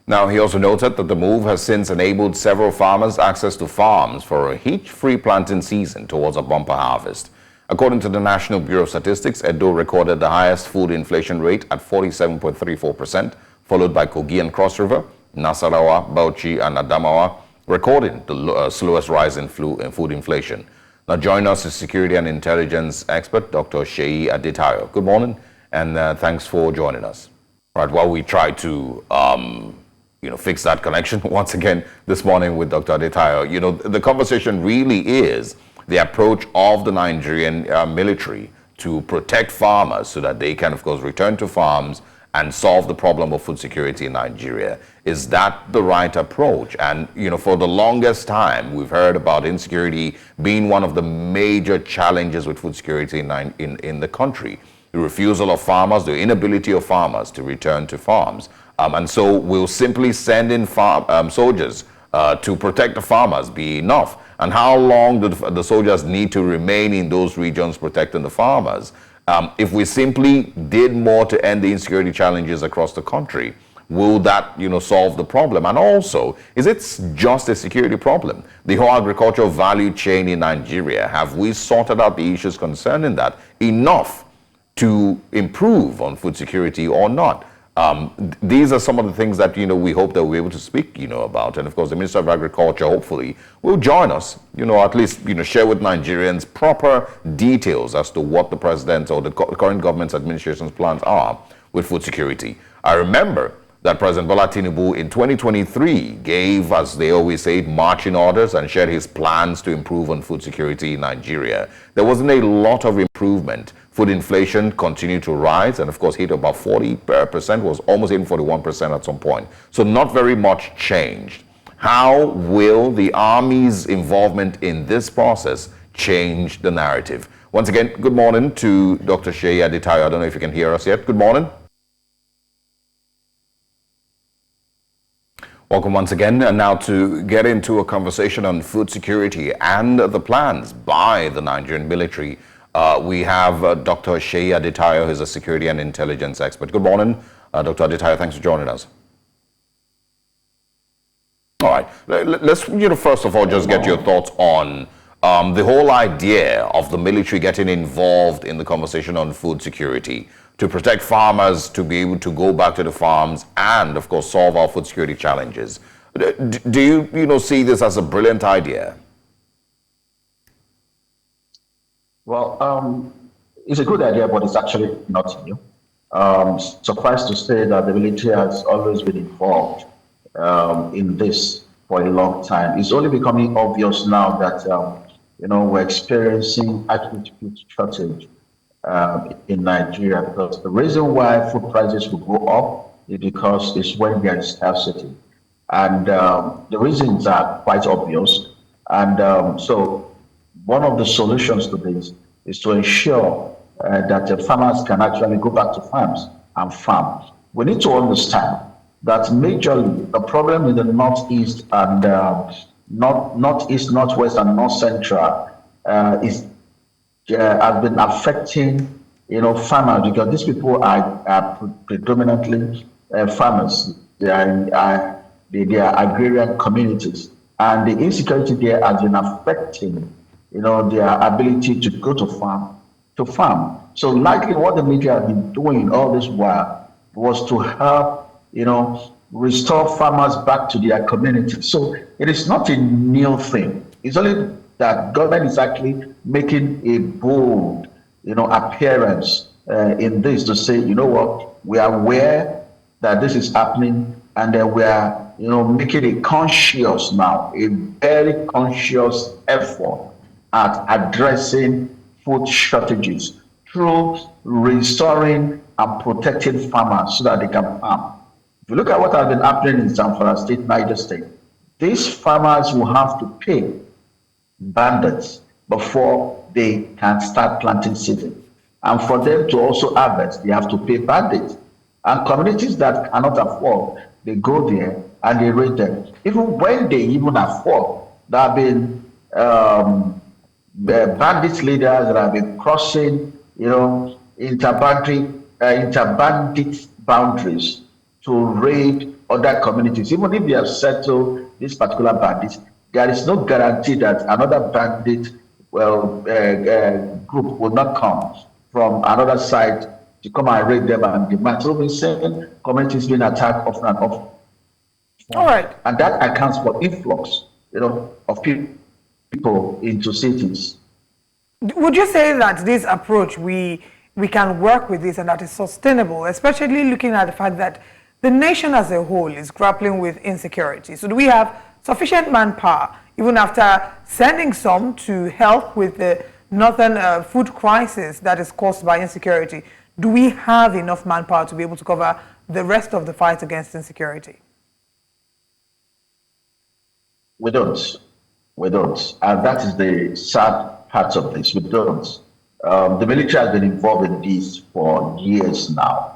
Now, he also noted that the move has since enabled several farmers access to farms for a hitch-free planting season towards a bumper harvest. According to the National Bureau of Statistics, Edo recorded the highest food inflation rate at 47.34%, followed by Kogi and Cross River, Nasarawa, Bauchi, and Adamawa, recording the slowest rise in food inflation. Now, join us is security and intelligence expert, Dr. Seyi Adetayo. Good morning, and thanks for joining us. Right, while we try to, fix that connection once again this morning with Dr. Adetayo, the conversation really is the approach of the Nigerian military to protect farmers so that they can, of course, return to farms and solve the problem of food security in Nigeria. Is that the right approach? And, for the longest time, we've heard about insecurity being one of the major challenges with food security in the country. The refusal of farmers, the inability of farmers to return to farms. And so will simply send in soldiers to protect the farmers be enough? And how long do the soldiers need to remain in those regions protecting the farmers? If we simply did more to end the insecurity challenges across the country, will that, solve the problem? And also, is it just a security problem? The whole agricultural value chain in Nigeria, have we sorted out the issues concerning that enough to improve on food security or not? These are some of the things that, we hope that we're able to speak, about. And of course, the Minister of Agriculture, hopefully, will join us, at least, share with Nigerians proper details as to what the president or the current government's administration's plans are with food security. I remember that President Bola Tinubu in 2023 gave, as they always say, marching orders and shared his plans to improve on food security in Nigeria. There wasn't a lot of improvement. Food inflation continued to rise and, of course, hit about 40%, was almost hitting 41% at some point. So not very much changed. How will the Army's involvement in this process change the narrative? Once again, good morning to Dr. Seyi Adetayo. I don't know if you can hear us yet. Good morning. Welcome once again, and now to get into a conversation on food security and the plans by the Nigerian military. We have Dr. Seyi Adetayo, who's a security and intelligence expert. Good morning, Dr. Adetayo. Thanks for joining us. All right. Let's, first of all, just get your thoughts on the whole idea of the military getting involved in the conversation on food security to protect farmers, to be able to go back to the farms and, of course, solve our food security challenges. Do you, see this as a brilliant idea? Well, it's a good idea, but it's actually not new. Suffice to say that the military has always been involved in this for a long time. It's only becoming obvious now that, we're experiencing acute food shortage in Nigeria, because the reason why food prices will go up is because it's when there is scarcity. And the reasons are quite obvious. And so one of the solutions to this is to ensure that farmers can actually go back to farms and farm. We need to understand that majorly the problem in the northeast and northeast, northwest, and north central has been affecting farmers, because these people are predominantly farmers. They are agrarian communities, and the insecurity there has been affecting their ability to go to farm. So likely what the media have been doing all this while was to help restore farmers back to their communities. So it is not a new thing. It's only that government is actually making a bold appearance in this, to say, what, we are aware that this is happening, and then we are making a conscious now, a very conscious effort at addressing food shortages through restoring and protecting farmers so that they can farm. If you look at what has been happening in Zamfara State, Niger State, these farmers will have to pay bandits before they can start planting season. And for them to also harvest, they have to pay bandits. And communities that cannot afford, they go there and they raid them. Even when they even afford, there have been bandit leaders that have been crossing, interbandit boundaries to raid other communities. Even if they have settled this particular bandits, there is no guarantee that another bandit group will not come from another side to come and raid them and demand. So we're saying communities being attacked often and often. All right. And that accounts for influx, of people into cities. Would you say that this approach, we can work with this and that is sustainable, especially looking at the fact that the nation as a whole is grappling with insecurity? So do we have sufficient manpower, even after sending some to help with the northern food crisis that is caused by insecurity? Do we have enough manpower to be able to cover the rest of the fight against insecurity? We don't. And that is the sad part of this. We don't. The military has been involved in this for years now.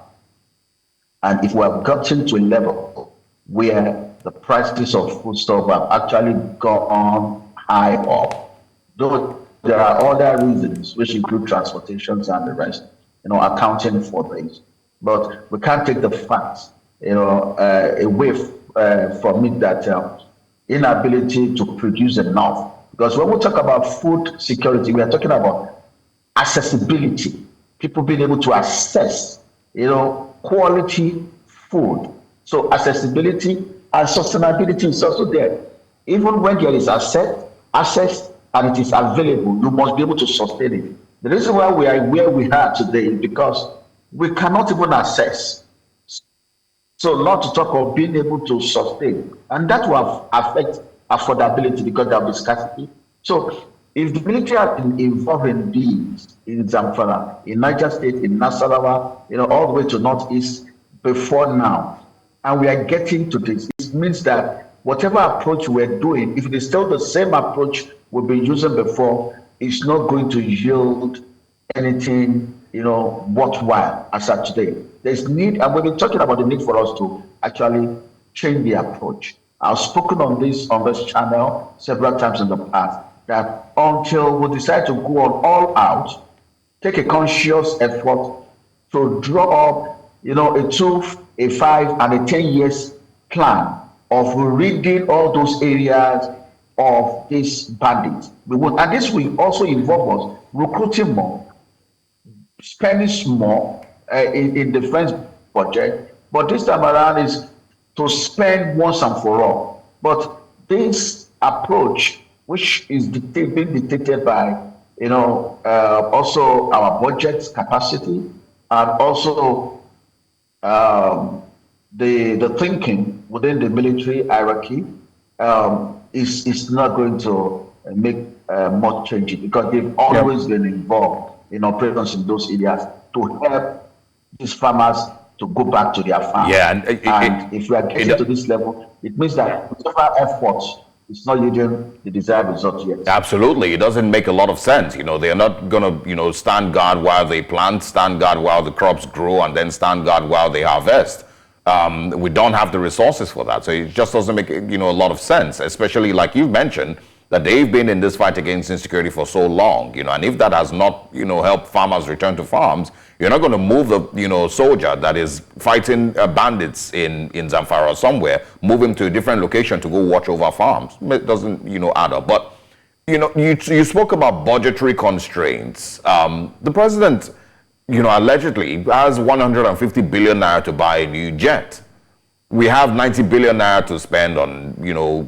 And if we have gotten to a level where the prices of foodstuff have actually gone high up, though there are other reasons, which include transportations and the rest, accounting for things. But we can't take the facts, away from it, that inability to produce enough. Because when we talk about food security, we are talking about accessibility, people being able to access, quality food. So accessibility and sustainability is also there. Even when there is access and it is available, you must be able to sustain it. The reason why we are where we are today is because we cannot even access. So not to talk of being able to sustain. And that will affect affordability, because there will be scarcity. So if the military has been involved in these, in Zamfara, in Niger State, in Nasarawa, all the way to Northeast before now, and we are getting to this, it means that whatever approach we're doing, if it is still the same approach we've been using before, it's not going to yield anything, worthwhile as of today. There's need, and we've been talking about the need for us to actually change the approach. I've spoken on this channel several times in the past, that until we decide to go on all out, take a conscious effort to draw up, a 2, a 5, and a 10 years plan of reading all those areas of these bandits. And this will also involve us recruiting more, spending more in defense budget, but this time around is to spend once and for all. But this approach, which is being dictated by, also our budget capacity, and also the thinking within the military hierarchy, is not going to make much change, because they've always been involved in operations in those areas to help these farmers to go back to their farm. Yeah, and if we are getting to this level, it means that whatever efforts it's not yielding the desired result yet. Absolutely. It doesn't make a lot of sense. They're not going to, stand guard while they plant, stand guard while the crops grow, and then stand guard while they harvest. We don't have the resources for that. So it just doesn't make, a lot of sense, especially like you've mentioned, that they've been in this fight against insecurity for so long, and if that has not, helped farmers return to farms, you're not going to move the, soldier that is fighting bandits in Zamfara or somewhere, move him to a different location to go watch over farms. It doesn't, add up. But, you spoke about budgetary constraints. The president, allegedly has 150 billion naira to buy a new jet. We have 90 billion naira to spend on,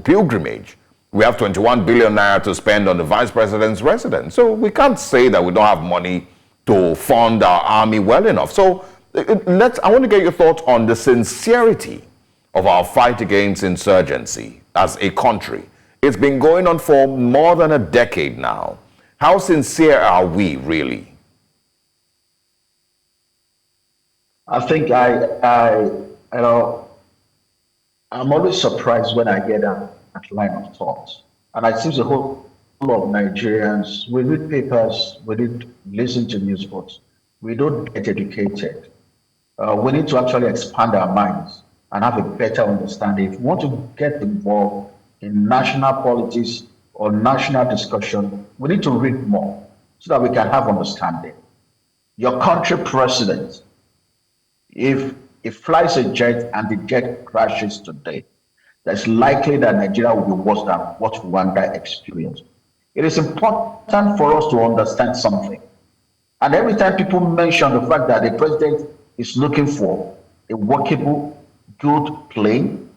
pilgrimage. We have 21 billion naira to spend on the vice president's residence. So we can't say that we don't have money to fund our army well enough. So I want to get your thoughts on the sincerity of our fight against insurgency as a country. It's been going on for more than a decade now. How sincere are we really? I think I'm always surprised when I get that line of thought. And I see the whole lot of Nigerians, we read papers, we listen to news, but we don't get educated. We need to actually expand our minds and have a better understanding. If we want to get involved in national politics or national discussion, we need to read more so that we can have understanding. Your country president, if it flies a jet and the jet crashes today, it's likely that Nigeria will be worse than what Rwanda experienced. It is important for us to understand something. And every time people mention the fact that the president is looking for a workable, good plane,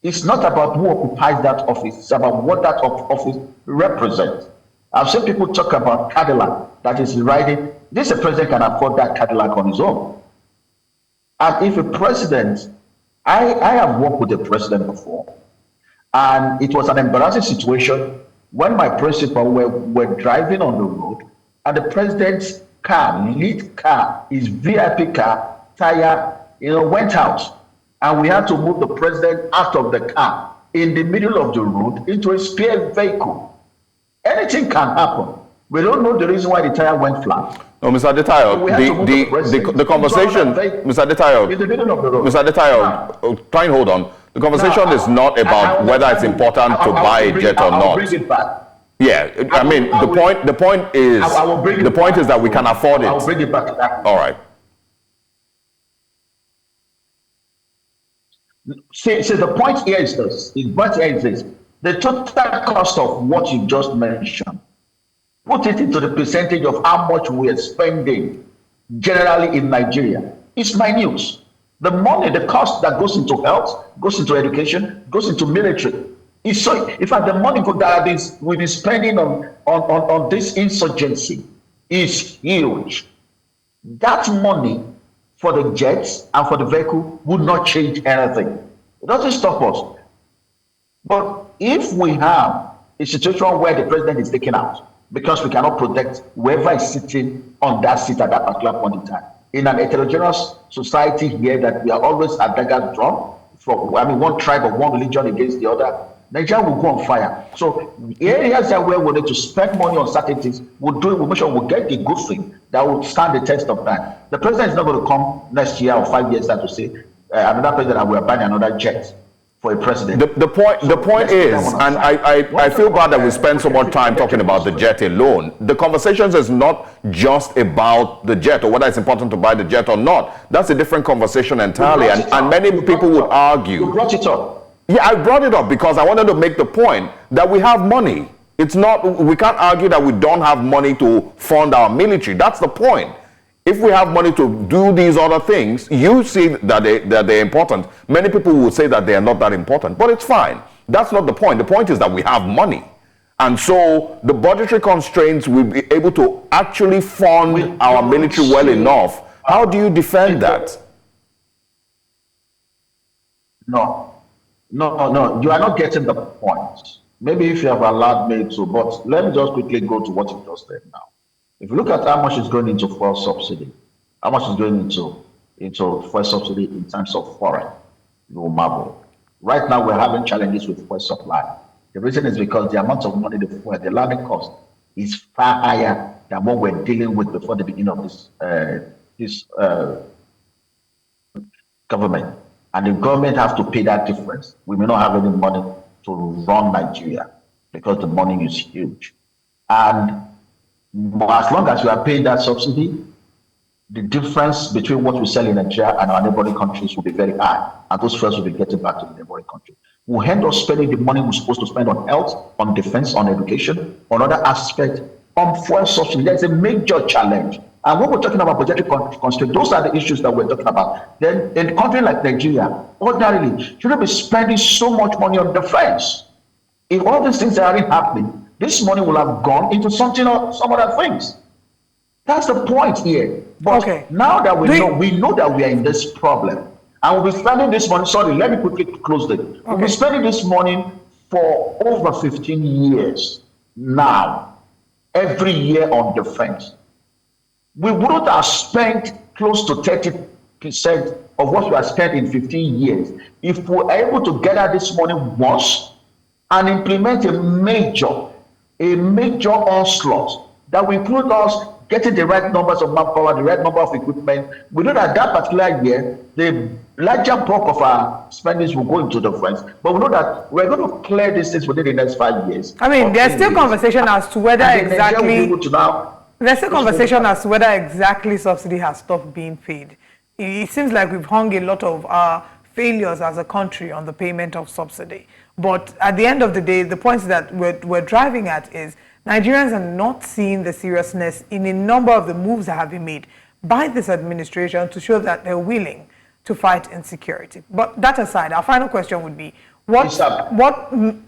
it's not about who occupies that office, it's about what that office represents. I've seen people talk about Cadillac that is riding. This president can afford that Cadillac on his own. And if a president, I have worked with the president before, and it was an embarrassing situation when my principal were driving on the road, and the president's car, lead car, his VIP car, tire, went out. And we had to move the president out of the car in the middle of the road into a spare vehicle. Anything can happen. We don't know the reason why the tire went flat. No, Mr. Adetayo, the conversation, Mr. Adetayo, Mr. Adetayo, try and hold on. The conversation is not about whether it's important to buy a jet or not. I'll bring it back. Yeah, the point is that we can afford it. I'll bring it back to that. All right. See, the point here is this. The total cost of what you just mentioned, put it into the percentage of how much we are spending generally in Nigeria. It's minute. The money, the cost that goes into health, goes into education, goes into military. It's so, in fact, the money that we've been spending on this insurgency is huge. That money for the jets and for the vehicle would not change anything. It doesn't stop us. But if we have a situation where the president is taken out because we cannot protect whoever is sitting on that seat at that particular point in time, in an heterogeneous society here that we are always at daggers drawn from, one tribe or one religion against the other, Nigeria will go on fire. So areas that where we need to spend money on certain things, we'll make sure we'll get the good thing that will stand the test of time. The president is not going to come next year or 5 years time to say, another president, I will buy another jet for a president. The point is, and I feel bad that we spend so much time talking about the jet alone. The conversations is not just about the jet or whether it's important to buy the jet or not. That's a different conversation entirely. And many people would argue. You brought it up. Yeah, I brought it up because I wanted to make the point that we have money. It's not, we can't argue that we don't have money to fund our military. That's the point. If we have money to do these other things, you see that they're important. Many people will say that they are not that important, but it's fine. That's not the point. The point is that we have money. And so the budgetary constraints will be able to actually fund our military well enough. How do you defend that? No, you are not getting the point. Maybe if you have allowed me to, but let me just quickly go to what you just said now. If you look at how much is going into fuel subsidy, how much is going into fuel subsidy in terms of foreign, marble. Right now we're having challenges with fuel supply. The reason is because the amount of money, the landing cost is far higher than what we're dealing with before the beginning of this government. And the government has to pay that difference. We may not have any money to run Nigeria because the money is huge. And as long as we are paying that subsidy, the difference between what we sell in Nigeria and our neighboring countries will be very high, and those first will be getting back to the neighboring country. We'll end up spending the money we're supposed to spend on health, on defense, on education, on other aspects, on fuel subsidy. There's a major challenge. And when we're talking about budgetary constraints, those are the issues that we're talking about. Then in a country like Nigeria, ordinarily, shouldn't be spending so much money on defense. If all these things are already happening, this money will have gone into something or some other things. That's the point here. But now that we know that we are in this problem, and we'll be spending this money, sorry, let me quickly close it. We'll be spending this money for over 15 years now, every year on defense. We wouldn't have spent close to 30% of what we have spent in 15 years if we were able to gather this money once and implement a major onslaught that will include us getting the right numbers of manpower, the right number of equipment. We know that particular year, the larger bulk of our spendings will go into defense, but we know that we're going to clear these things within the next 5 years. I mean, there's still conversation as to whether exactly... There's a conversation as to whether exactly subsidy has stopped being paid. It seems like we've hung a lot of our failures as a country on the payment of subsidy. But at the end of the day, the point that we're driving at is Nigerians are not seeing the seriousness in a number of the moves that have been made by this administration to show that they're willing to fight insecurity. But that aside, our final question would be, what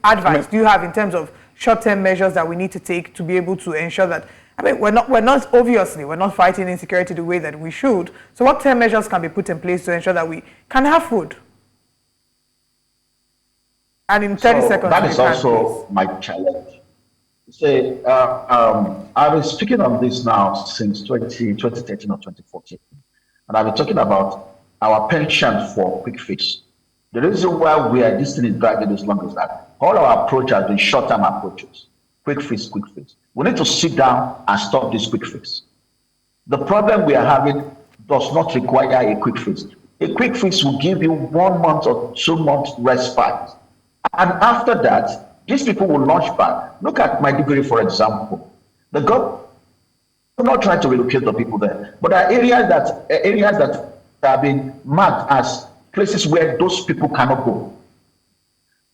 advice do you have in terms of short-term measures that we need to take to be able to ensure that, I mean, we're not fighting insecurity the way that we should. So what term measures can be put in place to ensure that we can have food? And in 30 seconds, that is also my challenge. Say, I've been speaking on this now since 2013 or 2014, and I've been talking about our penchant for quick fix. The reason why this thing is dragging this long is that all our approach has been short-term approaches. Quick fix, quick fix. We need to sit down and stop this quick fix. The problem we are having does not require a quick fix. A quick fix will give you 1 month or 2 months respite. And after that, these people will launch back. Look at Maiduguri, for example. The government is not trying to relocate the people there, but there are areas that have been marked as places where those people cannot go.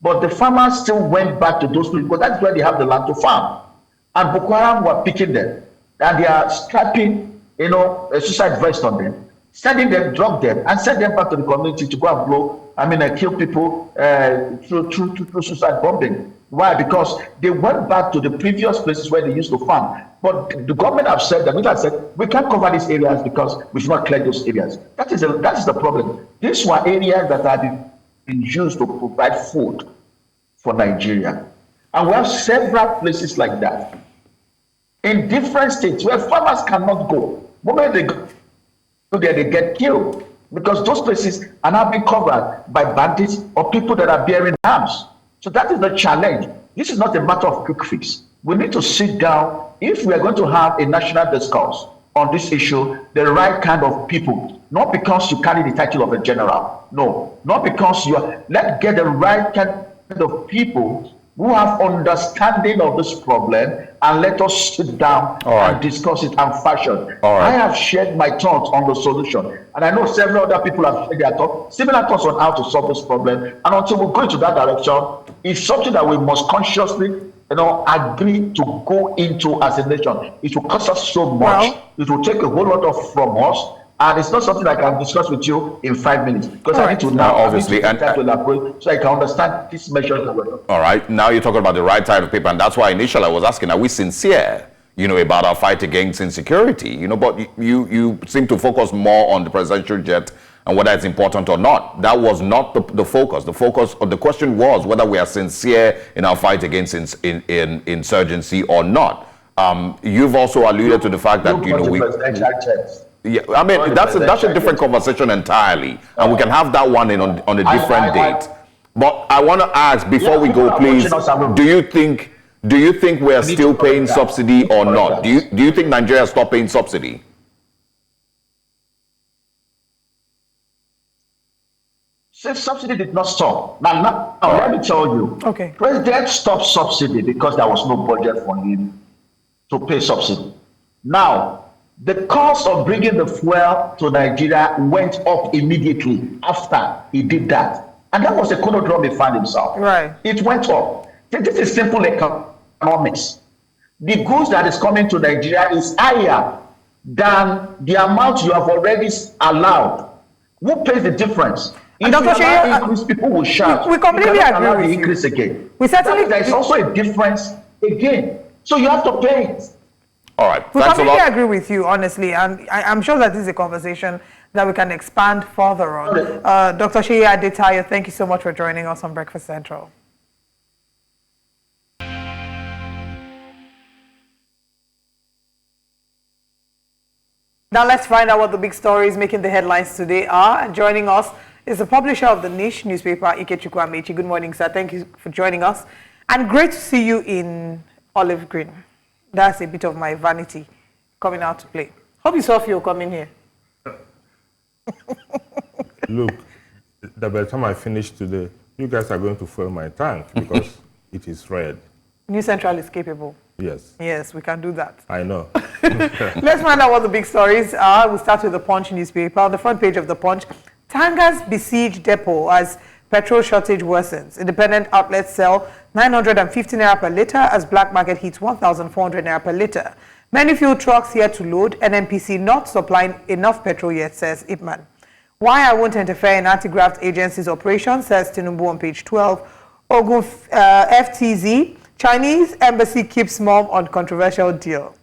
But the farmers still went back to those people because that's where they have the land to farm. And Boko Haram were picking them, and they are strapping, a suicide vest on them, sending them, drop them, and send them back to the community to go and kill people through suicide bombing. Why? Because they went back to the previous places where they used to farm. But the government have said that we can't cover these areas because we should not clear those areas. That is the problem. These were areas that have been used to provide food for Nigeria. And we have several places like that in different states where farmers cannot go. The moment they go there, they get killed because those places are now being covered by bandits or people that are bearing arms. So that is the challenge. This is not a matter of quick fix. We need to sit down. If we are going to have a national discourse on this issue, the right kind of people, not because you carry the title of a general, no, not because let's get the right kind of people who have understanding of this problem and let us sit down and discuss it and fashion. I have shared my thoughts on the solution, and I know several other people have shared their thoughts, similar thoughts on how to solve this problem. And until we go into that direction, it's something that we must consciously agree to go into as a nation. It will cost us so much. It will take a whole lot from us. And it's not something I can discuss with you in 5 minutes because I need to now obviously and to elaborate so I can understand this measure that we're talking. All right, now you're talking about the right type of people, and that's why initially I was asking, are we sincere, about our fight against insecurity? But you seem to focus more on the presidential jet and whether it's important or not. That was not the focus. The focus of the question was whether we are sincere in our fight against insurgency or not. You've also alluded to the fact that Yeah, I mean, that's a different conversation entirely, and we can have that one on a different date. But I want to ask before we go, please. Do you think we are still paying subsidy or not? Do you think Nigeria stopped paying subsidy? Subsidy did not stop. Now, let me tell you. Okay. President stopped subsidy because there was no budget for him to pay subsidy. Now, the cost of bringing the fuel to Nigeria went up immediately after he did that. And that was the conundrum he found himself. Right. It went up. This is simple economics. The goods that is coming to Nigeria is higher than the amount you have already allowed. Who pays the difference? If Dr. Shea, increase, people will shout. We completely agree with you. Increase again. We certainly there is also a difference again. So you have to pay it. All right. We completely agree with you, honestly, and I'm sure that this is a conversation that we can expand further on. Okay. Dr. Shea Adetayo, thank you so much for joining us on Breakfast Central. Now let's find out what the big stories making the headlines today are. And joining us is the publisher of the Niche newspaper, Ikechukwu Amechi. Good morning, sir. Thank you for joining us. And great to see you in olive green. That's a bit of my vanity coming out to play. Hope you saw Phil coming here. Look, by the time I finish today, you guys are going to fill my tank because it is red. New Central is capable. Yes. Yes, we can do that. I know. Let's find out what the big stories are. We'll start with the Punch newspaper. On the front page of the Punch, tankers besiege depot as petrol shortage worsens. Independent outlets sell 950 naira per litre as black market hits 1,400 naira per litre. Many fuel trucks here to load. NNPC not supplying enough petrol yet, says Ipman. Why I won't interfere in anti-graft agencies' operations, says Tinubu on page 12. Ogun FTZ, Chinese embassy keeps mum on controversial deal.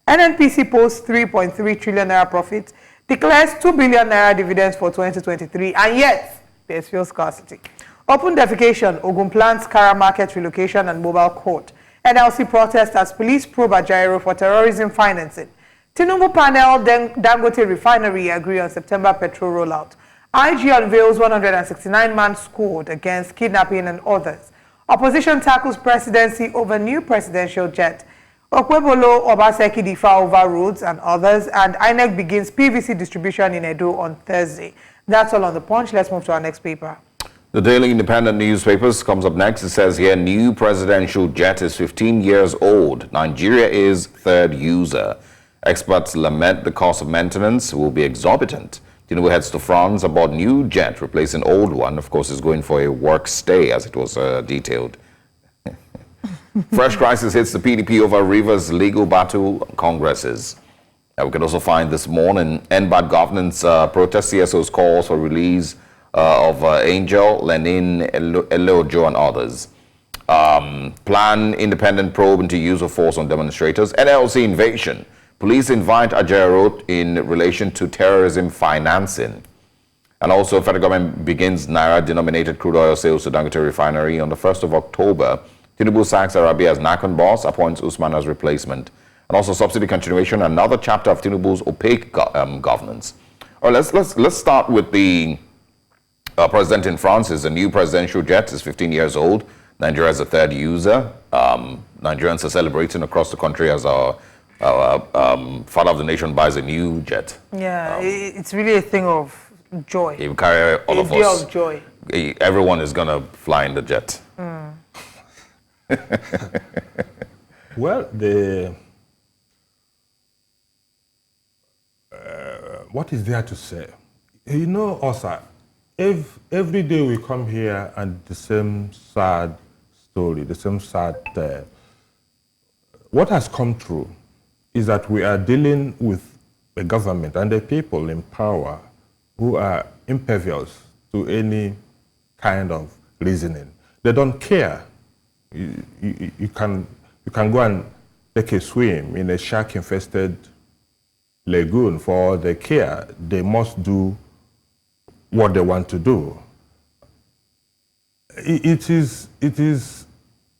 NNPC posts 3.3 trillion naira profit, declares 2 billion naira dividends for 2023, and yet there's fuel scarcity. Open defecation, Ogun plans Kara market relocation and mobile court. NLC protest as police probe Ajaero for terrorism financing. Tinubu panel, Dangote refinery agree on September petrol rollout. IG unveils 169-man squad against kidnapping and others. Opposition tackles presidency over new presidential jet. Okwebolo Obaseki defy over roads and others. And INEC begins PVC distribution in Edo on Thursday. That's all on the Punch. Let's move to our next paper. The Daily Independent newspapers comes up next. It says here, new presidential jet is 15 years old. Nigeria is third user. Experts lament the cost of maintenance will be exorbitant. Tinubu heads to France aboard new jet, replacing old one. Of course, is going for a work stay, as it was detailed. Fresh crisis hits the PDP over Rivers legal battle congresses. We can also find this morning, end bad governance protest, CSO's calls for release of Angel, Lenin, Elojo, and others. Plan independent probe into use of force on demonstrators. NLC invasion. Police invite Ajaero in relation to terrorism financing. And also, federal government begins Naira-denominated crude oil sales to Dangote refinery on the 1st of October. Tinubu sacks Arabia's Nakon boss, appoints Usman as replacement. And also, subsidy continuation, another chapter of Tinubu's opaque governance. All right, let's start with the president in France. Is a new presidential jet, is 15 years old. Nigeria is the third user. Nigerians are celebrating across the country as our father of the nation buys a new jet. Yeah, it's really a thing of joy. It will carry all of us. A day of joy. Everyone is going to fly in the jet. Well, what is there to say? You know, Osa, every day we come here and the same sad story, the same sad tale. What has come true is that we are dealing with a government and the people in power who are impervious to any kind of reasoning. They don't care. You can go and take a swim in a shark-infested lagoon for all they care. They must do what they want to do. It is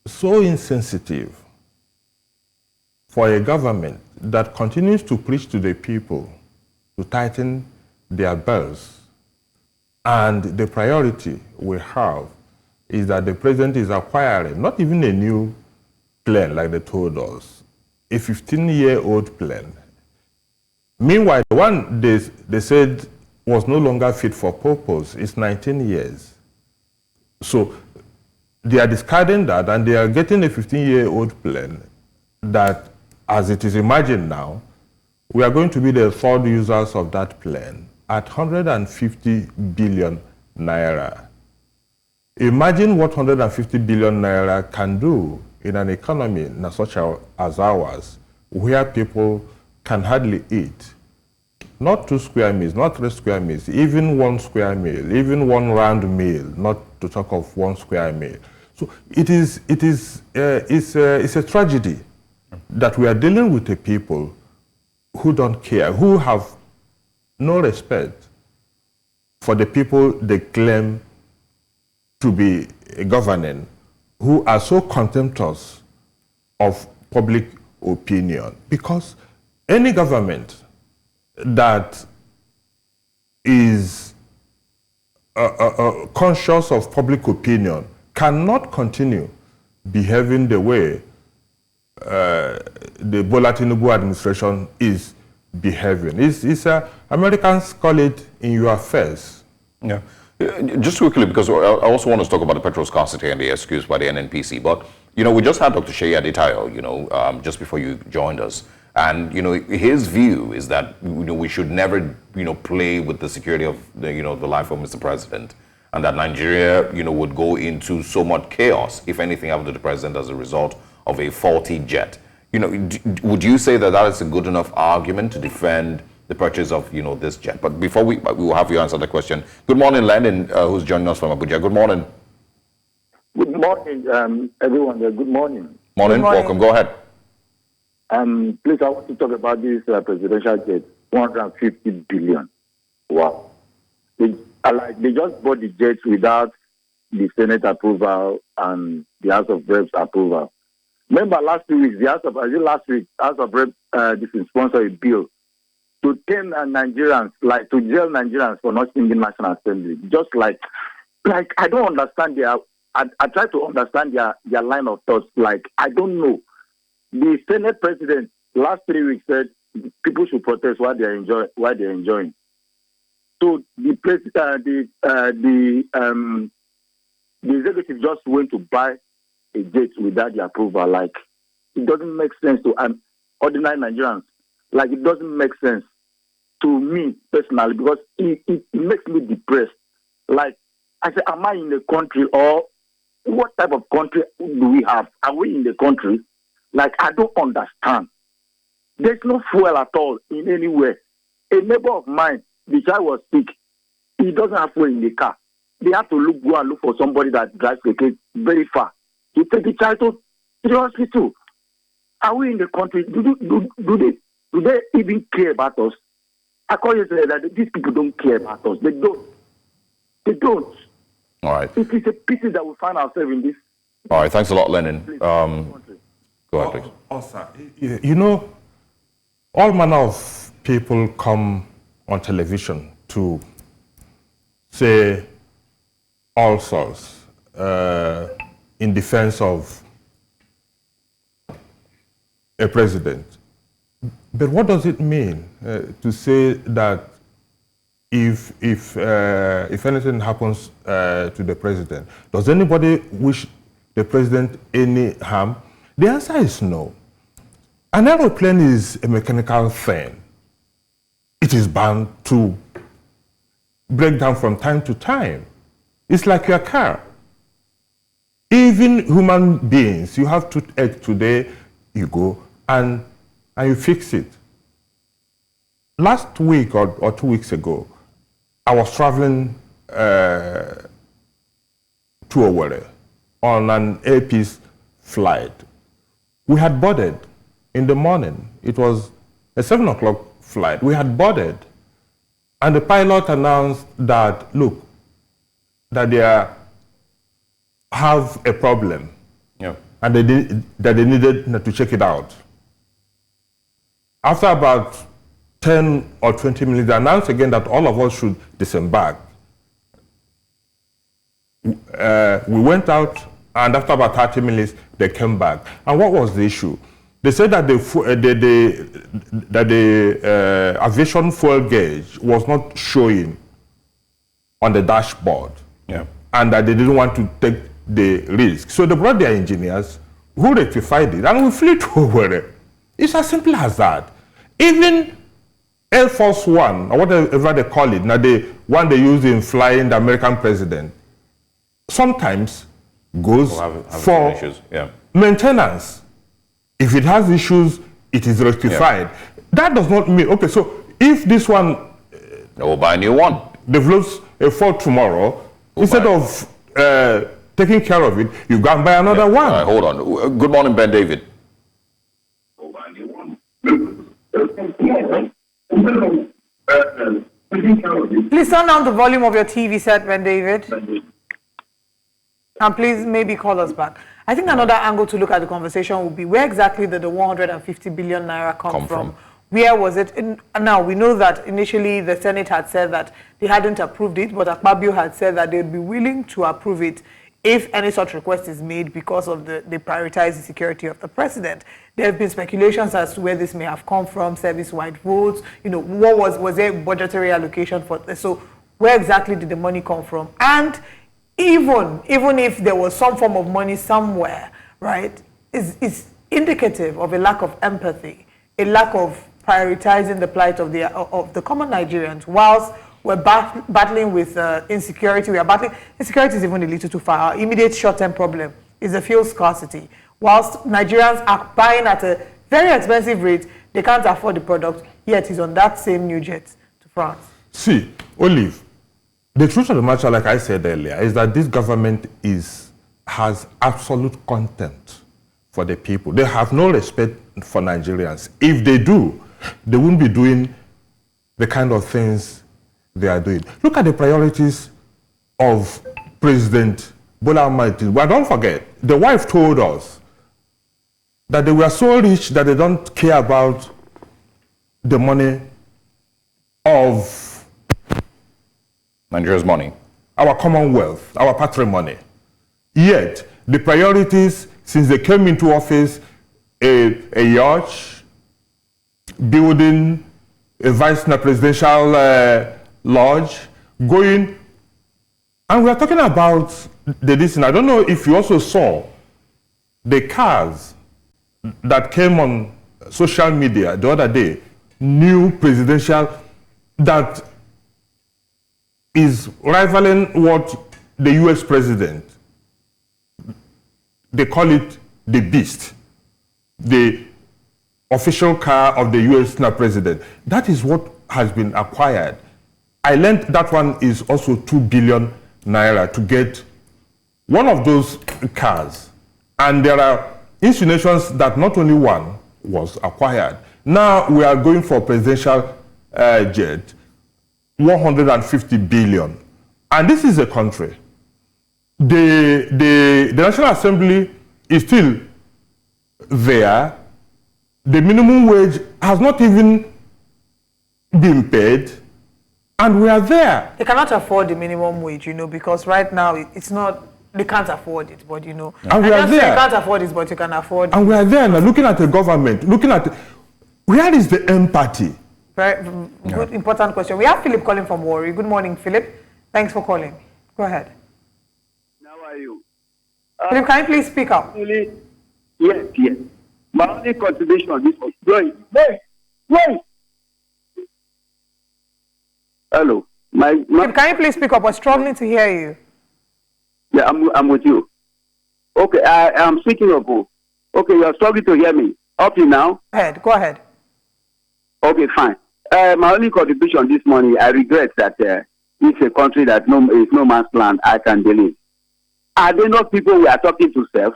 so insensitive for a government that continues to preach to the people to tighten their belts, and the priority we have is that the president is acquiring not even a new plane like they told us, a 15-year-old plane. Meanwhile, the one they said was no longer fit for purpose is 19 years. So they are discarding that and they are getting a 15-year-old plane that, as it is imagined now, we are going to be the third users of that plane at 150 billion naira. Imagine what 150 billion naira can do in an economy such as ours, where people can hardly eat. Not 2 square meals, not 3 square meals, even 1 square meal, even 1 round meal, not to talk of 1 square meal. So it's a tragedy that we are dealing with the people who don't care, who have no respect for the people they claim to be governing, who are so contemptuous of public opinion. Because any government that is conscious of public opinion cannot continue behaving the way the Bola Tinubu administration is behaving. Americans call it in your face. Yeah. Just quickly, because I also want to talk about the petrol scarcity and the excuse by the NNPC, but, we just had Dr. Seyi Adetayo, just before you joined us. And, his view is that, we should never, play with the security of, the life of Mr. President. And that Nigeria, would go into so much chaos, if anything happened to the president as a result of a faulty jet. Would you say that that is a good enough argument to defend the purchase of, this jet? But before we will have you answer the question. Good morning, Landon, who's joining us from Abuja. Good morning. Good morning, everyone. Good morning. Morning. Welcome. Go ahead. Please, I want to talk about this presidential jet, 150 billion. Wow. They just bought the jet without the Senate approval and the House of Reps approval. Remember last 2 weeks, the House of Reps sponsored a bill to tame Nigerians, to jail Nigerians for not singing National Assembly. Just like I don't understand I try to understand their line of thoughts. I don't know. The Senate president last 3 weeks said people should protest while they're enjoying. So the executive just went to buy a jet without the approval. It doesn't make sense to ordinary Nigerians. It doesn't make sense to me personally, because it makes me depressed. I say, am I in the country, or what type of country do we have? Are we in the country? I don't understand. There's no fuel at all in anywhere. A neighbor of mine, the child was sick. He doesn't have fuel in the car. They have to go and look for somebody that drives the kid very far to take the child to the hospital. Are we in the country? Do they even care about us? I call you say that these people don't care about us. They don't. They don't. All right. It is a pity that we find ourselves in this. All right. Thanks a lot, Lennon. Go ahead, please. Also, all manner of people come on television to say all sorts in defense of a president. But what does it mean to say that if anything happens to the president, does anybody wish the president any harm? The answer is no. An aeroplane is a mechanical thing. It is bound to break down from time to time. It's like your car. Even human beings, you have toothache today, you go and you fix it. Last week or 2 weeks ago, I was traveling to Owerri on an Air Peace flight. We had boarded in the morning. It was a 7 o'clock flight. We had boarded, and the pilot announced that, look, that they have a problem, and that they needed to check it out. After about 10 or 20 minutes, they announced again that all of us should disembark. we went out, and after about 30 minutes, they came back. And what was the issue? They said that the aviation fuel gauge was not showing on the dashboard, and that they didn't want to take the risk. So they brought their engineers who rectified it, and we flew over it. It's as simple as that. Even Air Force One, or whatever they call it, now the one they use in flying the American president, sometimes goes for issues. maintenance. If it has issues, it is rectified. That does not mean, okay, so if this one we'll buy a new one, develops a fault tomorrow, instead of taking care of it, you go and buy another one. All right, hold on. Good morning, Ben David. Please turn down the volume of your TV set, Ben David. And please maybe call us back. I think another angle to look at the conversation would be where exactly did the 150 billion naira come from? Where was it? Now, we know that initially the Senate had said that they hadn't approved it, but Akpabio had said that they'd be willing to approve it if any such request is made because of they prioritize the security of the president. There have been speculations as to where this may have come from, service-wide votes, what was there budgetary allocation for this? So where exactly did the money come from? And even if there was some form of money somewhere, right, is indicative of a lack of empathy, a lack of prioritizing the plight of the common Nigerians. Whilst we're battling with insecurity, insecurity is even a little too far. Our immediate short-term problem is the fuel scarcity. Whilst Nigerians are buying at a very expensive rate, they can't afford the product, yet he's on that same new jet to France. See, Olive, the truth of the matter, like I said earlier, is that this government has absolute contempt for the people. They have no respect for Nigerians. If they do, they wouldn't be doing the kind of things they are doing. Look at the priorities of President Bola Tinubu. But don't forget, the wife told us that they were so rich that they don't care about the money of Nigeria's money, our commonwealth, our patrimony. Yet, the priorities since they came into office, a yacht, building a vice presidential lodge, going, and we are talking about this. I don't know if you also saw the cars that came on social media the other day, new presidential, that is rivaling what the US president, they call it the Beast, the official car of the US president. That is what has been acquired. I learned that one is also 2 billion naira to get one of those cars. And there are insinuations that not only one was acquired. Now we are going for presidential jet, 150 billion. And this is a country. The National Assembly is still there. The minimum wage has not even been paid, and we are there. They cannot afford the minimum wage, because right now it's not, they can't afford it, but And we are there. You can't afford it, but you can afford it. And we are there now, looking at the government, where is the empathy? Very good, important question. We have Philip calling from Warri. Good morning, Philip. Thanks for calling. Go ahead. How are you? Philip, can you please speak up? Yes. My only contribution on this was wait. Hello. Philip, can you please speak up? We're struggling to hear you. Yeah, I'm with you. Okay, I'm speaking of you. Okay, you're struggling to hear me. Up to now? Go ahead. Okay, fine. My only contribution this morning, I regret that it's a country that is no man's land, I can believe. Are they not people we are talking to self?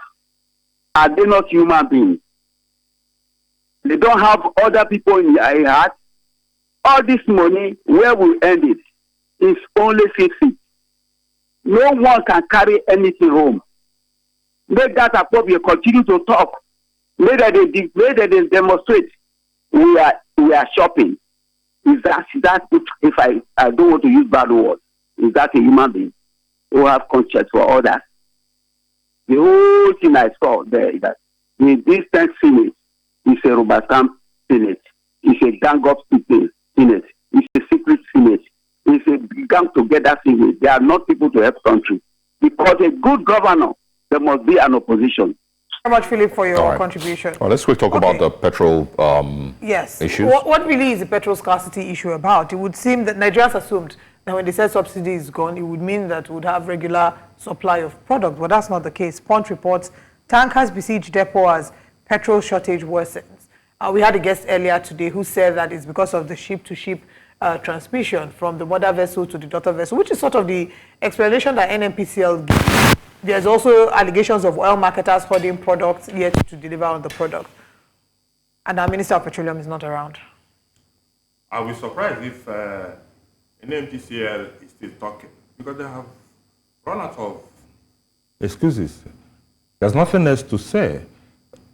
Are they not human beings? They don't have other people in their heart. All this money, where we end it, is only 50. No one can carry anything home. Let that appropriate continue to talk. Let they demonstrate. We are shopping. Is that if I don't want to use bad words, is that a human being? who have conscience for others. The whole thing I saw there is that the distant Senate is a rubber-stamp Senate. It's a gang-up Senate. It's a secret Senate. It's a gang-together Senate. They are not people to help country. Because a good governor, there must be an opposition. Very much, Philip, for your contribution. Well, let's quickly talk about the petrol yes. issues. What really is the petrol scarcity issue about? It would seem that Nigerians assumed that when they said subsidy is gone, it would mean that we would have regular supply of product, but that's not the case. Punch reports tankers besiege depot as petrol shortage worsens. We had a guest earlier today who said that it's because of the ship-to-ship transmission from the mother vessel to the daughter vessel, which is sort of the explanation that NNPC gives. There's also allegations of oil marketers hoarding products yet to deliver on the product. And our Minister of Petroleum is not around. I will be surprised if NNPC is still talking, because they have run out of excuses. There's nothing else to say.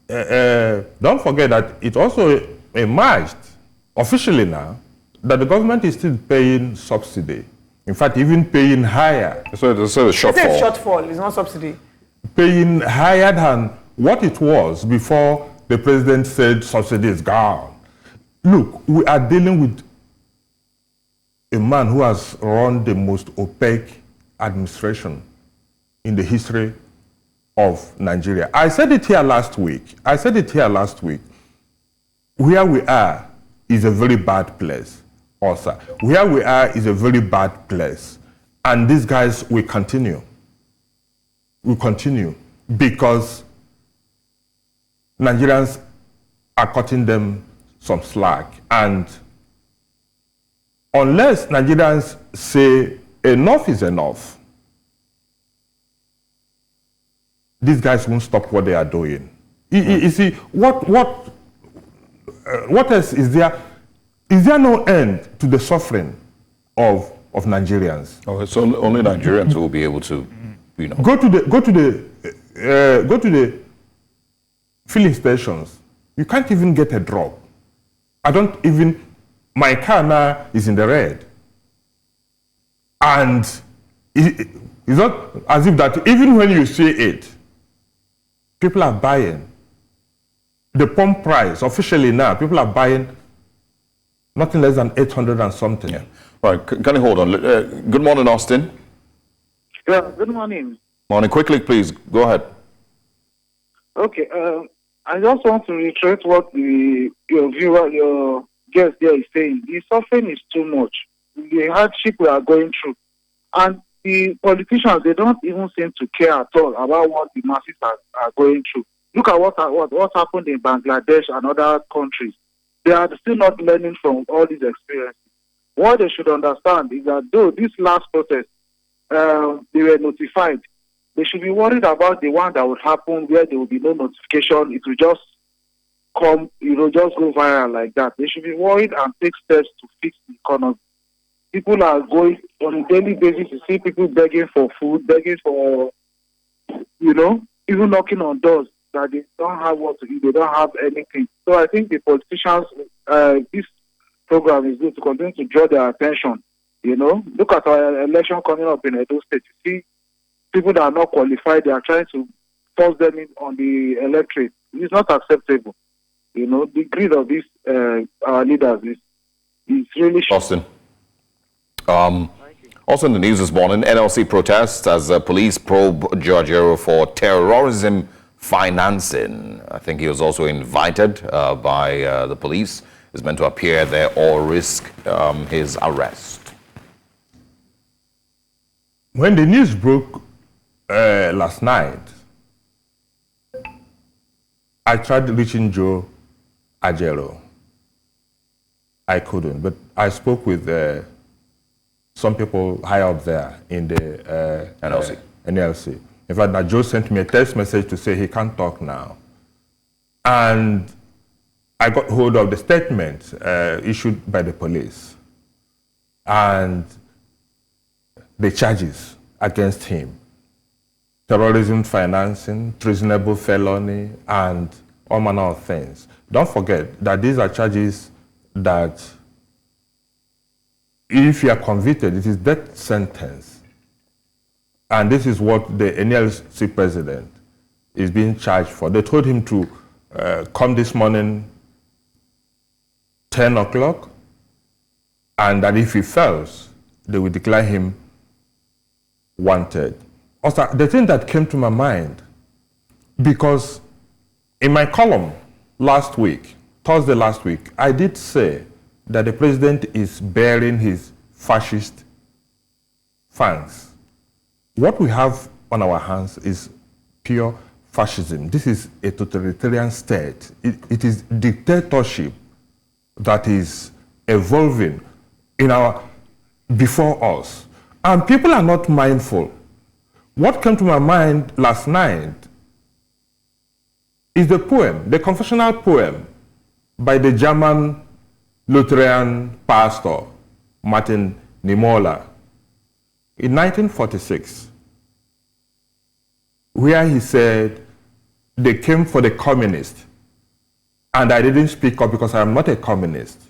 Don't forget that it also emerged officially now that the government is still paying subsidy. In fact, even paying higher. So it's a shortfall. It's a shortfall, it's not subsidy. Paying higher than what it was before the president said subsidy is gone. Look, we are dealing with a man who has run the most opaque administration in the history of Nigeria. I said it here last week. Where we are is a very bad place. Also, where we are is a very bad place. And these guys will continue. Because Nigerians are cutting them some slack. And unless Nigerians say enough is enough, these guys won't stop what they are doing. You see, what else is there? Is there no end to the suffering of Nigerians? Oh, it's only Nigerians who will be able to, you know. Go to the filling stations. You can't even get a drop. My car now is in the red. And it's not as if that even when you see it, people are buying. The pump price, officially now, people are buying nothing less than 800 and something. Yeah. All right, can you hold on? Good morning, Austin. Yeah, good morning. Morning. Quickly, please, go ahead. Okay, I just want to reiterate what your guest there is saying. The suffering is too much. The hardship we are going through. And the politicians, they don't even seem to care at all about what the masses are going through. Look at what happened in Bangladesh and other countries. They are still not learning from all these experiences. What they should understand is that though this last protest, they were notified, they should be worried about the one that would happen where there will be no notification. It will just come, just go viral like that. They should be worried and take steps to fix the economy. People are going on a daily basis to see people begging for food, begging for, even knocking on doors that they don't have what to eat, they don't have anything. So I think the politicians, this program is going to continue to draw their attention. Look at our election coming up in Edo State. You see people that are not qualified, they are trying to force them in on the electorate. It's not acceptable. The greed of these our leaders is really Austin. Also in the news this morning, NLC protests as police probe Joe Ajaero for terrorism financing. I think he was also invited by the police. He's meant to appear there or risk his arrest. When the news broke last night, I tried reaching Joe Ajaero. I couldn't, but I spoke with some people high up there in the NLC. In fact, now Joe sent me a text message to say he can't talk now. And I got hold of the statement issued by the police and the charges against him. Terrorism financing, treasonable felony, and all manner of things. Don't forget that these are charges that, if you are convicted, it is death sentence. And this is what the NLC president is being charged for. They told him to come this morning 10 o'clock, and that if he fails, they will declare him wanted. Also, the thing that came to my mind, because in my column last week, Thursday last week, I did say that the president is bearing his fascist fangs. What we have on our hands is pure fascism. This is a totalitarian state. It is dictatorship that is evolving before us. And people are not mindful. What came to my mind last night is the poem, the confessional poem by the German Lutheran pastor, Martin Niemöller, in 1946, where he said, they came for the communists, and I didn't speak up because I am not a communist.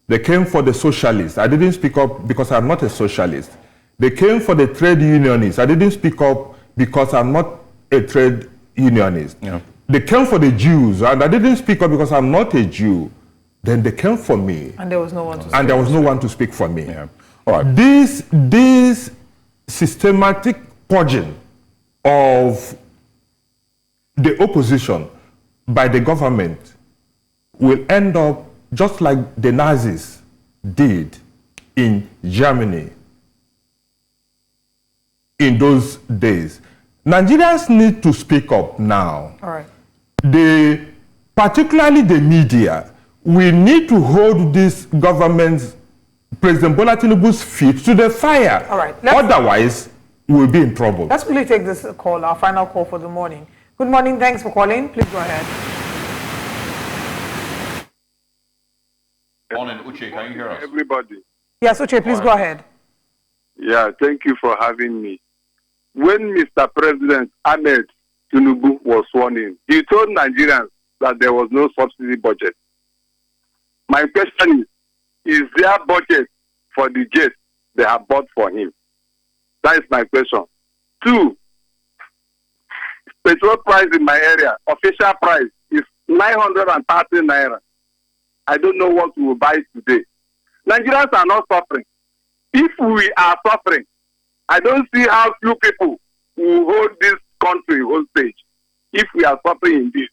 They came for the socialists. I didn't speak up because I'm not a socialist. They came for the trade unionists. I didn't speak up because I'm not a trade unionist. Yeah. They came for the Jews, and I didn't speak up because I'm not a Jew. Then they came for me. And there was no one to speak. And there was no one to speak for me. Yeah. All right. This systematic purging of the opposition by the government will end up just like the Nazis did in Germany in those days. Nigerians need to speak up now. All right. Particularly the media, we need to hold this government's, President Bola Tinubu's feet to the fire. All right. Otherwise, we'll be in trouble. Let's really take this call, our final call for the morning. Good morning. Thanks for calling. Please go ahead. Morning, Uche. Can you hear us? Everybody. Yes, Uche, please go ahead. Yeah, thank you for having me. When Mr. President Ahmed Tinubu was sworn in, he told Nigerians that there was no subsidy budget. My question is there budget for the jet they have bought for him? That is my question. 2, petrol price in my area, official price is 930 naira. I don't know what we will buy today. Nigerians are not suffering. If we are suffering, I don't see how few people will hold this country hostage if we are suffering in this.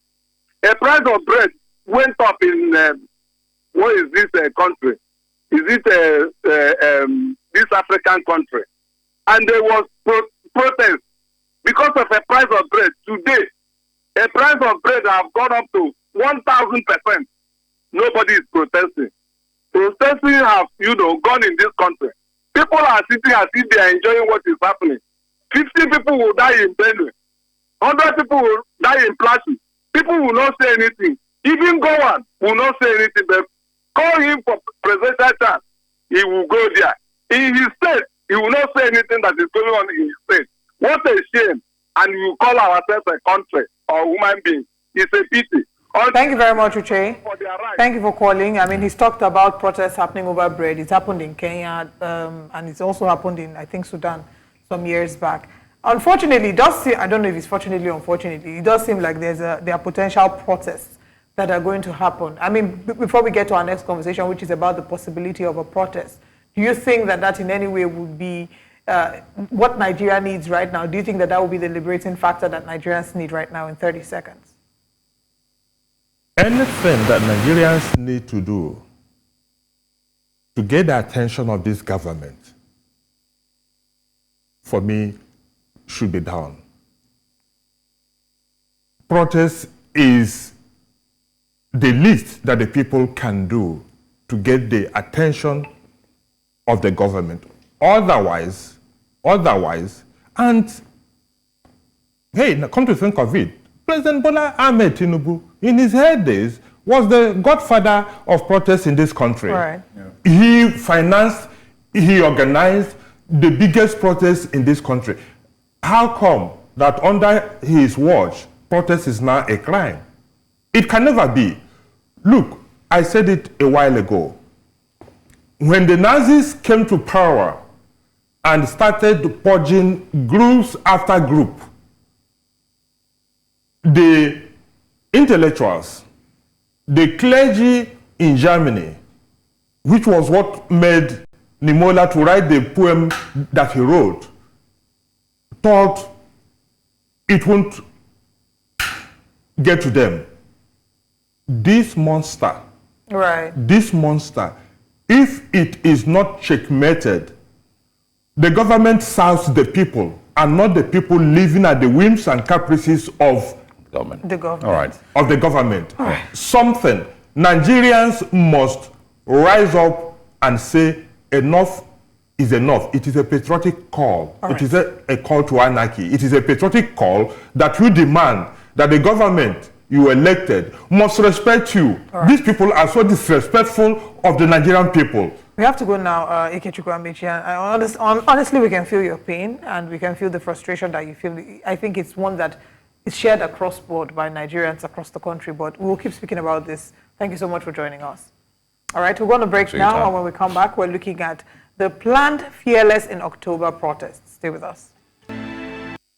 A price of bread went up in, what is this country? Is it this African country? And there was protest because of a price of bread. Today, a price of bread have gone up to 1,000%. Nobody is protesting. Protesting have, gone in this country. People are sitting as if they are enjoying what is happening. 50 people will die in Benue. 100 people will die in Plateau. People will not say anything. Even Gowan will not say anything. But call him for presidential chance. He will go there. In his state, he will not say anything that is going on in his state. What a shame. And we call ourselves a country or human being. It's a pity. Thank you very much, Uche. Thank you for calling. I mean, he's talked about protests happening over bread. It's happened in Kenya, and it's also happened in, I think, Sudan some years back. Unfortunately, it does seem, I don't know if it's fortunately or unfortunately, it does seem like there are potential protests that are going to happen. I mean, before we get to our next conversation, which is about the possibility of a protest, do you think that in any way would be what Nigeria needs right now? Do you think that would be the liberating factor that Nigerians need right now in 30 seconds? Anything that Nigerians need to do to get the attention of this government, for me, should be done. Protest is the least that the people can do to get the attention of the government. Otherwise, and hey, now come to think of it, President Bola Ahmed Tinubu, in his heydays, was the godfather of protests in this country. Right. Yeah. He financed, he organized the biggest protests in this country. How come that under his watch, protest is now a crime? It can never be. Look, I said it a while ago. When the Nazis came to power and started purging groups after group. The intellectuals, the clergy in Germany, which was what made Nimola to write the poem that he wrote, thought it won't get to them. This monster, if it is not checkmated, the government serves the people and not the people living at the whims and caprices of government. The government. All right. Of the government. Something. Nigerians must rise up and say enough is enough. It is a patriotic call. It is a call to anarchy. It is a patriotic call that we demand that the government you elected must respect you. These people are so disrespectful of the Nigerian people. We have to go now, Ikechukwu Amechi. Honestly, we can feel your pain and we can feel the frustration that you feel. I think it's one that is shared across board by Nigerians across the country, but we'll keep speaking about this. Thank you so much for joining us. All right, we're going to break now, and when we come back, we're looking at the planned Fearless in October protests. Stay with us.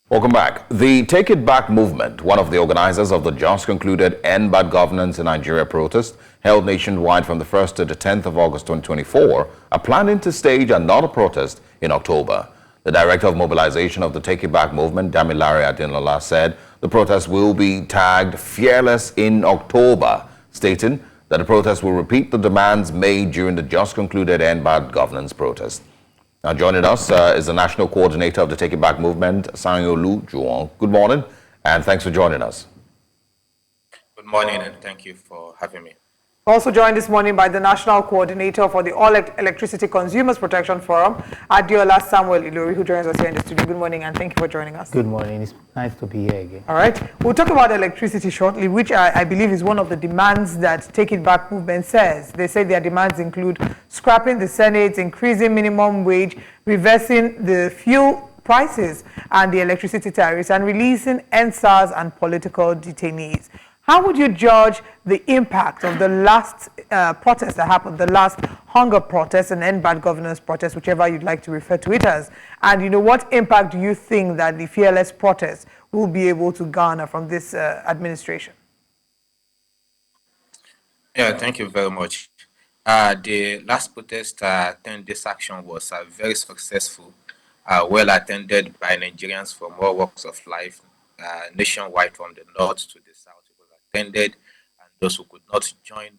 Welcome back. The Take It Back movement, one of the organizers of the just concluded End Bad Governance in Nigeria protest, held nationwide from the 1st to the 10th of August 2024, are planning to stage another protest in October. The director of mobilization of the Take It Back movement, Damilare Adinlola, said the protest will be tagged Fearless in October, stating that the protest will repeat the demands made during the just concluded End Bad Governance protest. Now joining us is the national coordinator of the Take It Back movement, Sanyolu Juwon. Good morning, and thanks for joining us. Good morning, and thank you for having me. Also joined this morning by the national coordinator for the All Electricity Consumers Protection Forum, Adiola Samuel Ilori, who joins us here in the studio. Good morning, and thank you for joining us. Good morning. It's nice to be here again. All right. We'll talk about electricity shortly, which I believe is one of the demands that Take It Back movement says. They say their demands include scrapping the Senate, increasing minimum wage, reversing the fuel prices and the electricity tariffs, and releasing NSARS and political detainees. How would you judge the impact of the last protest that happened, the last hunger protest and End Bad Governance protest, whichever you'd like to refer to it as? And, you know, what impact do you think that the Fearless protest will be able to garner from this administration? Yeah, thank you very much. The last protest, 10 days action, was very successful, well attended by Nigerians from all walks of life, nationwide, from the north to the south. Attended, and those who could not join,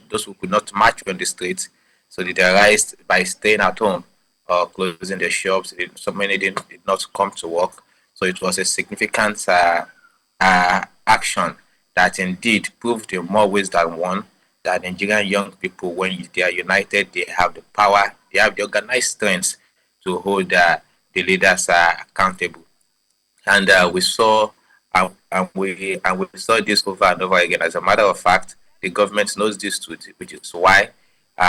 those who could not march on the streets, so they realized by staying at home or closing their shops. So many did not come to work. So it was a significant action that indeed proved in more ways than one that Nigerian young people, when they are united, they have the power, they have the organized strength to hold the leaders accountable. And we saw. And we saw this over and over again. As a matter of fact, the government knows this too, which is why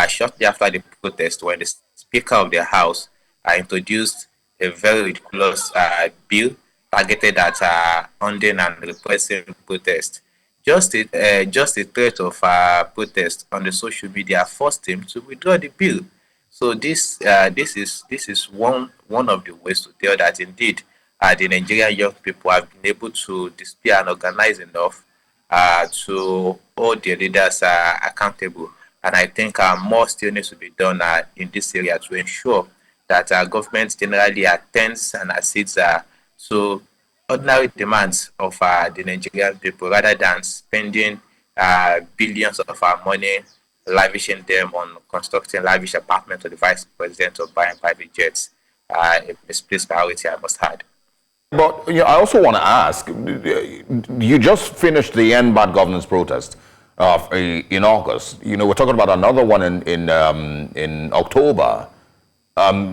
shortly after the protest, when the Speaker of the House introduced a very ridiculous bill targeted at ending and repressing protest, just a threat of protest on the social media forced him to withdraw the bill. So this is one of the ways to tell that indeed the Nigerian young people have been able to display and organize enough to hold their leaders accountable. And I think more still needs to be done in this area to ensure that government generally attends and assists to ordinary demands of the Nigerian people, rather than spending billions of our money, lavishing them on constructing lavish apartments for the vice president or buying private jets. A misplaced priority, I must add. But I also want to ask, you just finished the End Bad Governance protest in August. We're talking about another one in October. Does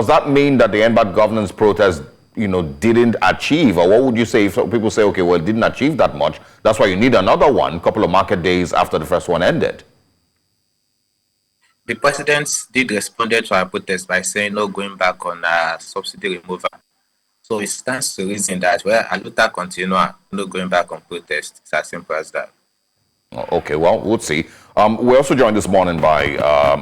that mean that the End Bad Governance protest, didn't achieve, or what would you say if people say, okay, well, it didn't achieve that much, that's why you need another one, a couple of market days after the first one ended? The president did respond to our protest by saying no going back on subsidy removal. So it stands to reason that, well, a luta continua, no going back on protest. It's as simple as that. Okay, well, we'll see. We're also joined this morning by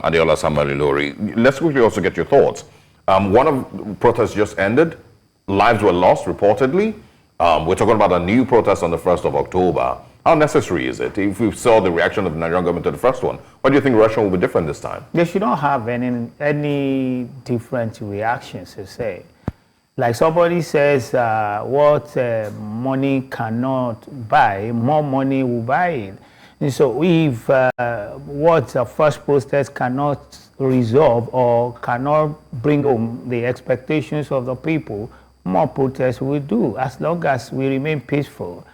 Adeola Samuel-Ilori. Let's quickly also get your thoughts. One of the protests just ended. Lives were lost, reportedly. We're talking about a new protest on the 1st of October. How necessary is it? If we saw the reaction of the Nigerian government to the first one, why do you think Russia will be different this time? They should not have any different reactions, to say. Like somebody says, what money cannot buy, more money will buy it. And so if what the first protest cannot resolve or cannot bring home the expectations of the people, more protests will do. As long as we remain peaceful,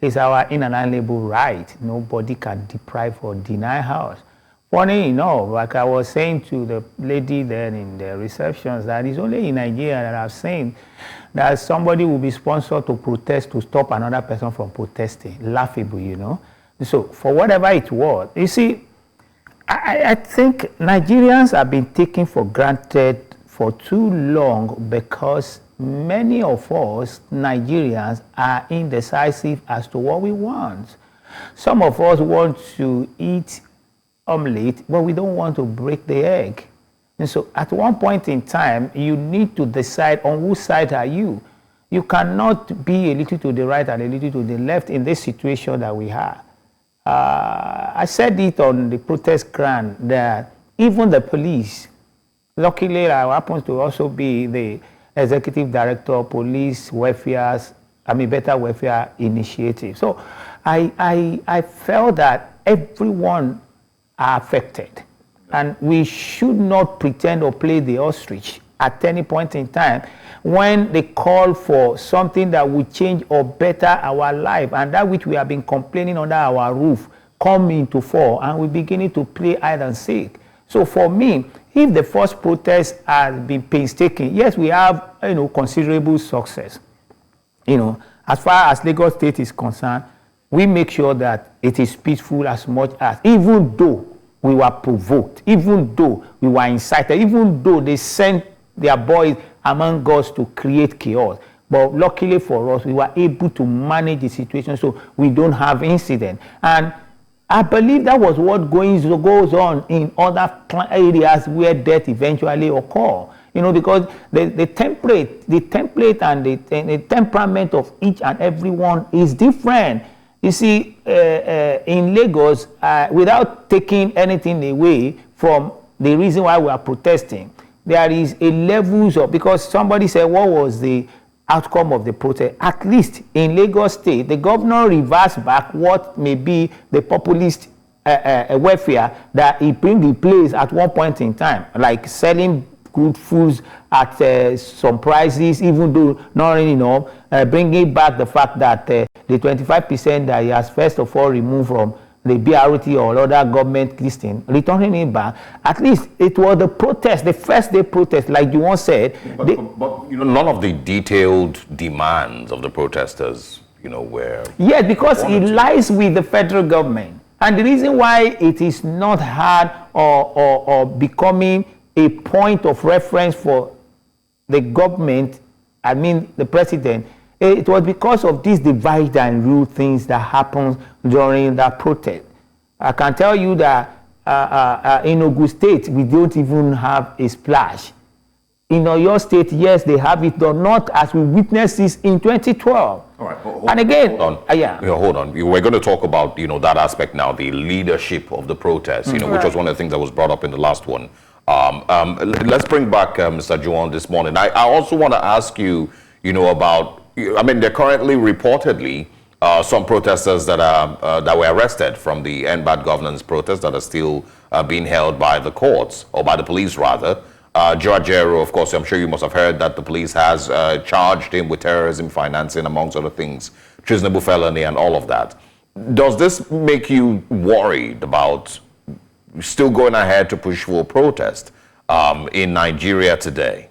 it's our inalienable right. Nobody can deprive or deny us. Funny enough, like I was saying to the lady then in the receptions, that it's only in Nigeria that I've seen that somebody will be sponsored to protest to stop another person from protesting. Laughable, you know. So for whatever it was, you see, I think Nigerians have been taken for granted for too long because many of us Nigerians are indecisive as to what we want. Some of us want to eat omelette, but we don't want to break the egg. And so at one point in time, you need to decide on whose side are you. You cannot be a little to the right and a little to the left in this situation that we have. I said it on the protest ground that even the police, luckily I happen to also be the executive director of police welfare, better welfare initiative. So I felt that everyone are affected, and we should not pretend or play the ostrich at any point in time when they call for something that will change or better our life, and that which we have been complaining under our roof come into fore, and we're beginning to play hide and seek. So for me, if the first protest has been painstaking, yes, we have considerable success. As far as Lagos State is concerned, we make sure that it is peaceful as much as, even though we were provoked, even though we were incited, even though they sent their boys among us to create chaos. But luckily for us, we were able to manage the situation so we don't have incident. And I believe that was what goes on in other areas where death eventually occur. Because the template and the temperament of each and every one is different. You see, in Lagos, without taking anything away from the reason why we are protesting, there is a levels of, because somebody said, what was the outcome of the protest? At least in Lagos State, the governor reversed back what may be the populist welfare that he bring in place at one point in time, like selling good foods at some prices, even though not enough, bringing back the fact that the 25% that he has first of all removed from the BRT or other government listing, returning it back. At least it was the protest, the first day protest, like you once said. But none of the detailed demands of the protesters, were... Yes, because it lies with the federal government. And the reason why it is not hard or becoming a point of reference for the government, the president, it was because of these divide and rule things that happened during that protest. I can tell you that in Ogun State, we don't even have a splash. In Oyo State, yes, they have it, but not as we witnessed this in 2012. All right. And again, hold on. We're going to talk about, that aspect now, the leadership of the protest, which was one of the things that was brought up in the last one. Let's bring back Mr. Juan this morning. I also want to ask you, about, there currently reportedly some protesters that were arrested from the End Bad Governance protest that are still being held by the courts, or by the police rather. Joe Ajaero, of course, I'm sure you must have heard that the police has charged him with terrorism financing, amongst other things, treasonable felony and all of that. Does this make you worried about still going ahead to push for a protest in Nigeria today?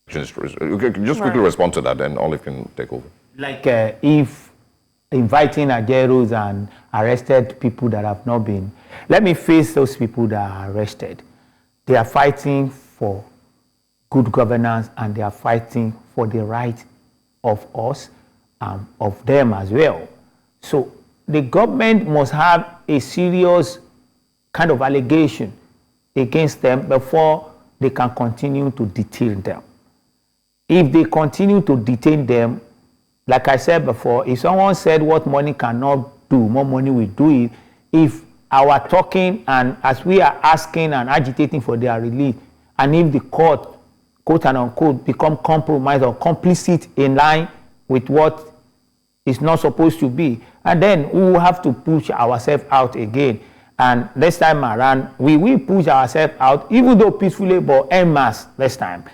Just quickly respond to that, then Olive can take over. Like if inviting Ajaeros and arrested people that have not been, let me face those people that are arrested. They are fighting for good governance, and they are fighting for the right of us, of them as well. So the government must have a serious kind of allegation against them before they can continue to detain them. If they continue to detain them, like I said before, if someone said what money cannot do, more money will do it. If our talking and as we are asking and agitating for their release, and if the court, quote and unquote, become compromised or complicit in line with what is not supposed to be, and then we will have to push ourselves out again. And this time around, we will push ourselves out, even though peacefully, but en masse this time.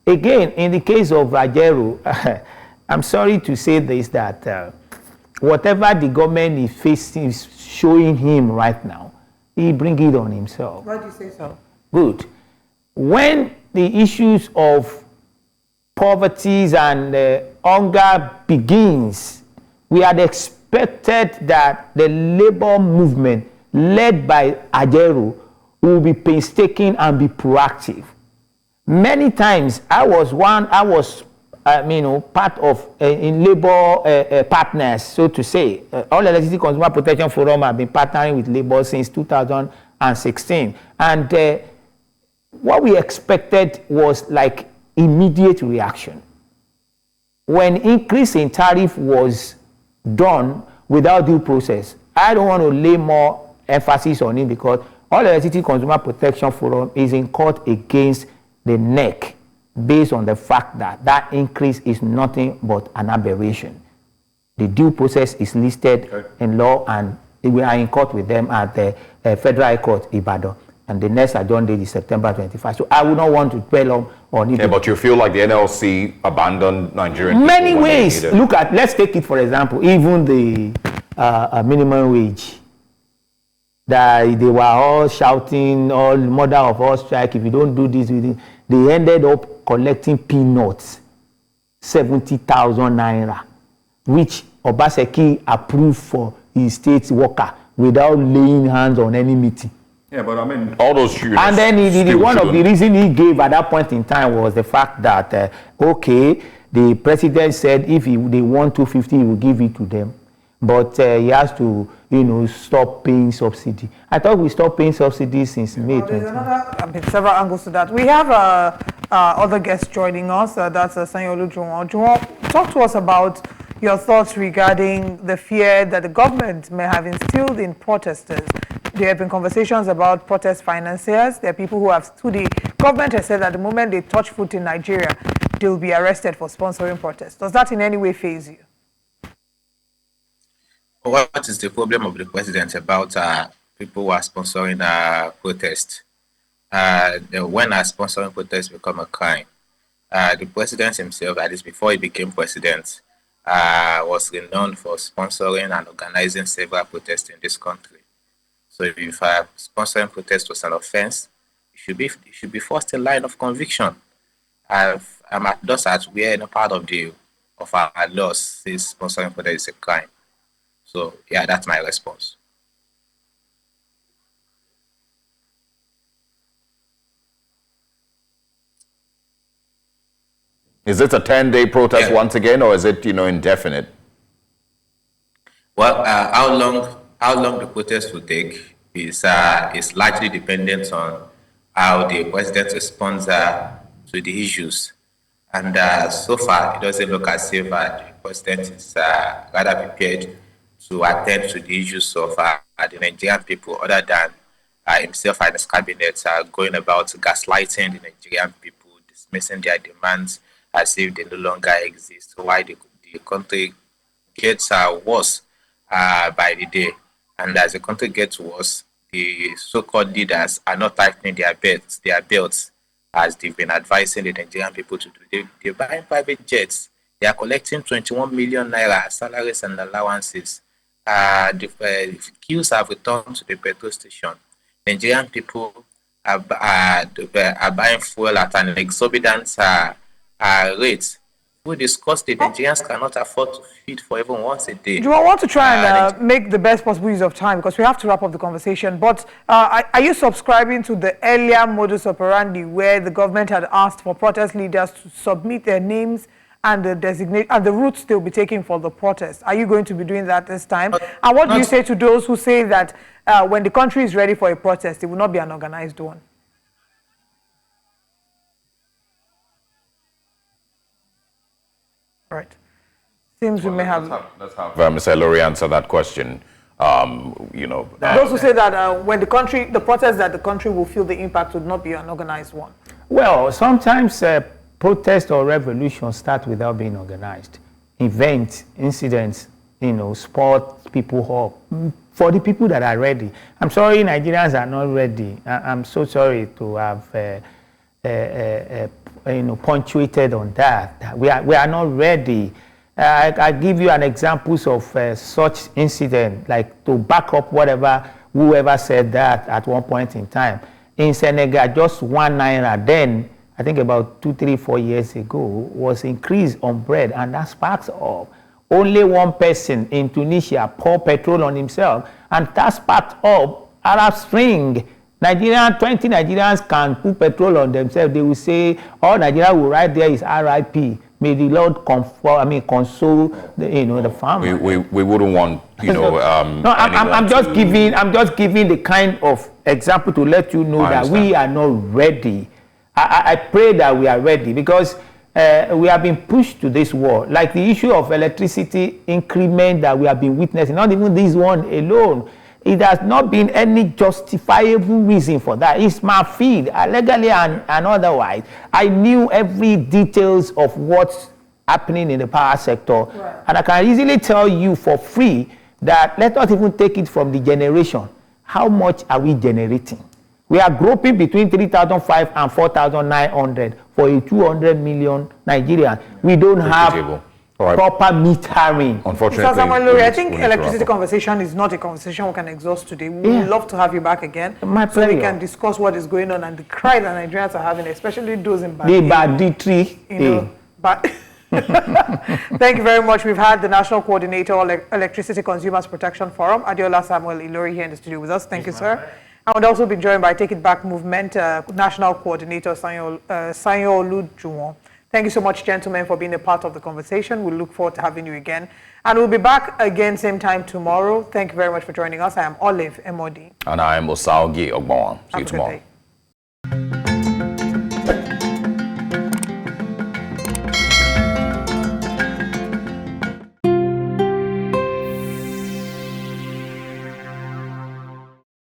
Again, in the case of Ajaero, I'm sorry to say this, that whatever the government is facing, is showing him right now, he bring it on himself. Why do you say so? Good. When the issues of poverty and hunger begins, we had expected that the labor movement led by Ajaero will be painstaking and be proactive. Many times I was part of in labor partners, so to say. All Electricity Consumer Protection Forum have been partnering with labor since 2016. And what we expected was like immediate reaction. When increase in tariff was done without due process, I don't want to lay more emphasis on it because all Electricity Consumer Protection Forum is in court against the NEC based on the fact that that increase is nothing but an aberration. The due process is listed in law, and we are in court with them at the Federal High Court, Ibadan. And the next adjourned date is September 25. So I would not want to dwell on it. Yeah, but you feel like the NLC abandoned Nigerian many ways. Look at, let's take it for example, even the minimum wage. That they were all shouting, all mother of all strike, if you don't do this, they ended up collecting peanuts, 70,000 naira, which Obaseki approved for his state worker without laying hands on any meeting. Yeah, but I mean, all those students. And then one of the reasons he gave at that point in time was the fact that, the president said if they want 250, he will give it to them. But he has to, stop paying subsidy. I thought we stopped paying subsidies since May 20. There's several angles to that. We have other guests joining us. That's Sanyolu Juwon. Juwon, talk to us about your thoughts regarding the fear that the government may have instilled in protesters. There have been conversations about protest financiers. There are people who have stood. The government has said that the moment they touch foot in Nigeria, they'll be arrested for sponsoring protests. Does that in any way faze you? What is the problem of the president about people who are sponsoring protests? When a sponsoring protest become a crime, the president himself, at least before he became president, was renowned for sponsoring and organizing several protests in this country. So if sponsoring protest was an offense, it should be first in line of conviction. Thus, as we are in a part of our laws, says sponsoring protest is a crime. So yeah, that's my response. Is it a 10-day protest once again, or is it, indefinite? Well, how long the protest will take is largely dependent on how the president responds to the issues. And so far, it doesn't look as if the president is rather prepared to attend to the issues of the Nigerian people, other than himself and his cabinet going about gaslighting the Nigerian people, dismissing their demands as if they no longer exist, why the country gets worse by the day. And as the country gets worse, the so-called leaders are not tightening their belts as they've been advising the Nigerian people to do. They're buying private jets. They are collecting 21 million naira salaries and allowances. The queues have returned to the petrol station. Nigerian people are buying fuel at an exorbitant rate. We discussed it. Nigerians cannot afford to feed for even once a day. Do I want to try and make the best possible use of time because we have to wrap up the conversation? But are you subscribing to the earlier modus operandi where the government had asked for protest leaders to submit their names and the designate and the routes they'll be taking for the protest? Are you going to be doing that this time? And what do you say to those who say that when the country is ready for a protest, it will not be an organized one? Right. Seems we may have. Let's have Mr. Lori answer that question. You know, those who say that when the protest that the country will feel the impact would not be an organized one. Well, sometimes protest or revolution start without being organized. Events, incidents, sport people up. For the people that are ready, I'm sorry, Nigerians are not ready. I'm so sorry to have. Punctuated on that. We are not ready. I give you an examples of such incident, like to back up whoever said that at one point in time. In Senegal, just 1 naira then, I think about 2, 3, 4 years ago, was increased on bread, and that sparks up. Only one person in Tunisia poured petrol on himself, and that sparked up Arab Spring. 20 Nigerians can put petrol on themselves. They will say, all Nigeria will write there is RIP. May the Lord console the farmer. We wouldn't want, no, I'm just giving the kind of example to let you know that we are not ready. I pray that we are ready because we have been pushed to this war. Like the issue of electricity increment that we have been witnessing, not even this one alone. It has not been any justifiable reason for that. It's my feed, legally and otherwise. I knew every details of what's happening in the power sector. Right. And I can easily tell you for free that let us even take it from the generation. How much are we generating? We are groping between 3,500 and 4,900 for a 200 million Nigerians. We don't have proper metering. Unfortunately, I think electricity conversation is not a conversation we can exhaust today. We would love to have you back again so we can discuss what is going on and the cry that Nigerians are having, especially those in banditry. But thank you very much. We've had the National Coordinator of Electricity Consumers Protection Forum, Adeola Samuel Ilori, here in the studio with us. Thank you, sir. I would also be joined by Take It Back Movement National Coordinator Sanyo Olujuwon. Thank you so much, gentlemen, for being a part of the conversation. We look forward to having you again. And we'll be back again same time tomorrow. Thank you very much for joining us. I am Olive Emodi. And I am Osaogi Ogbon. See you tomorrow.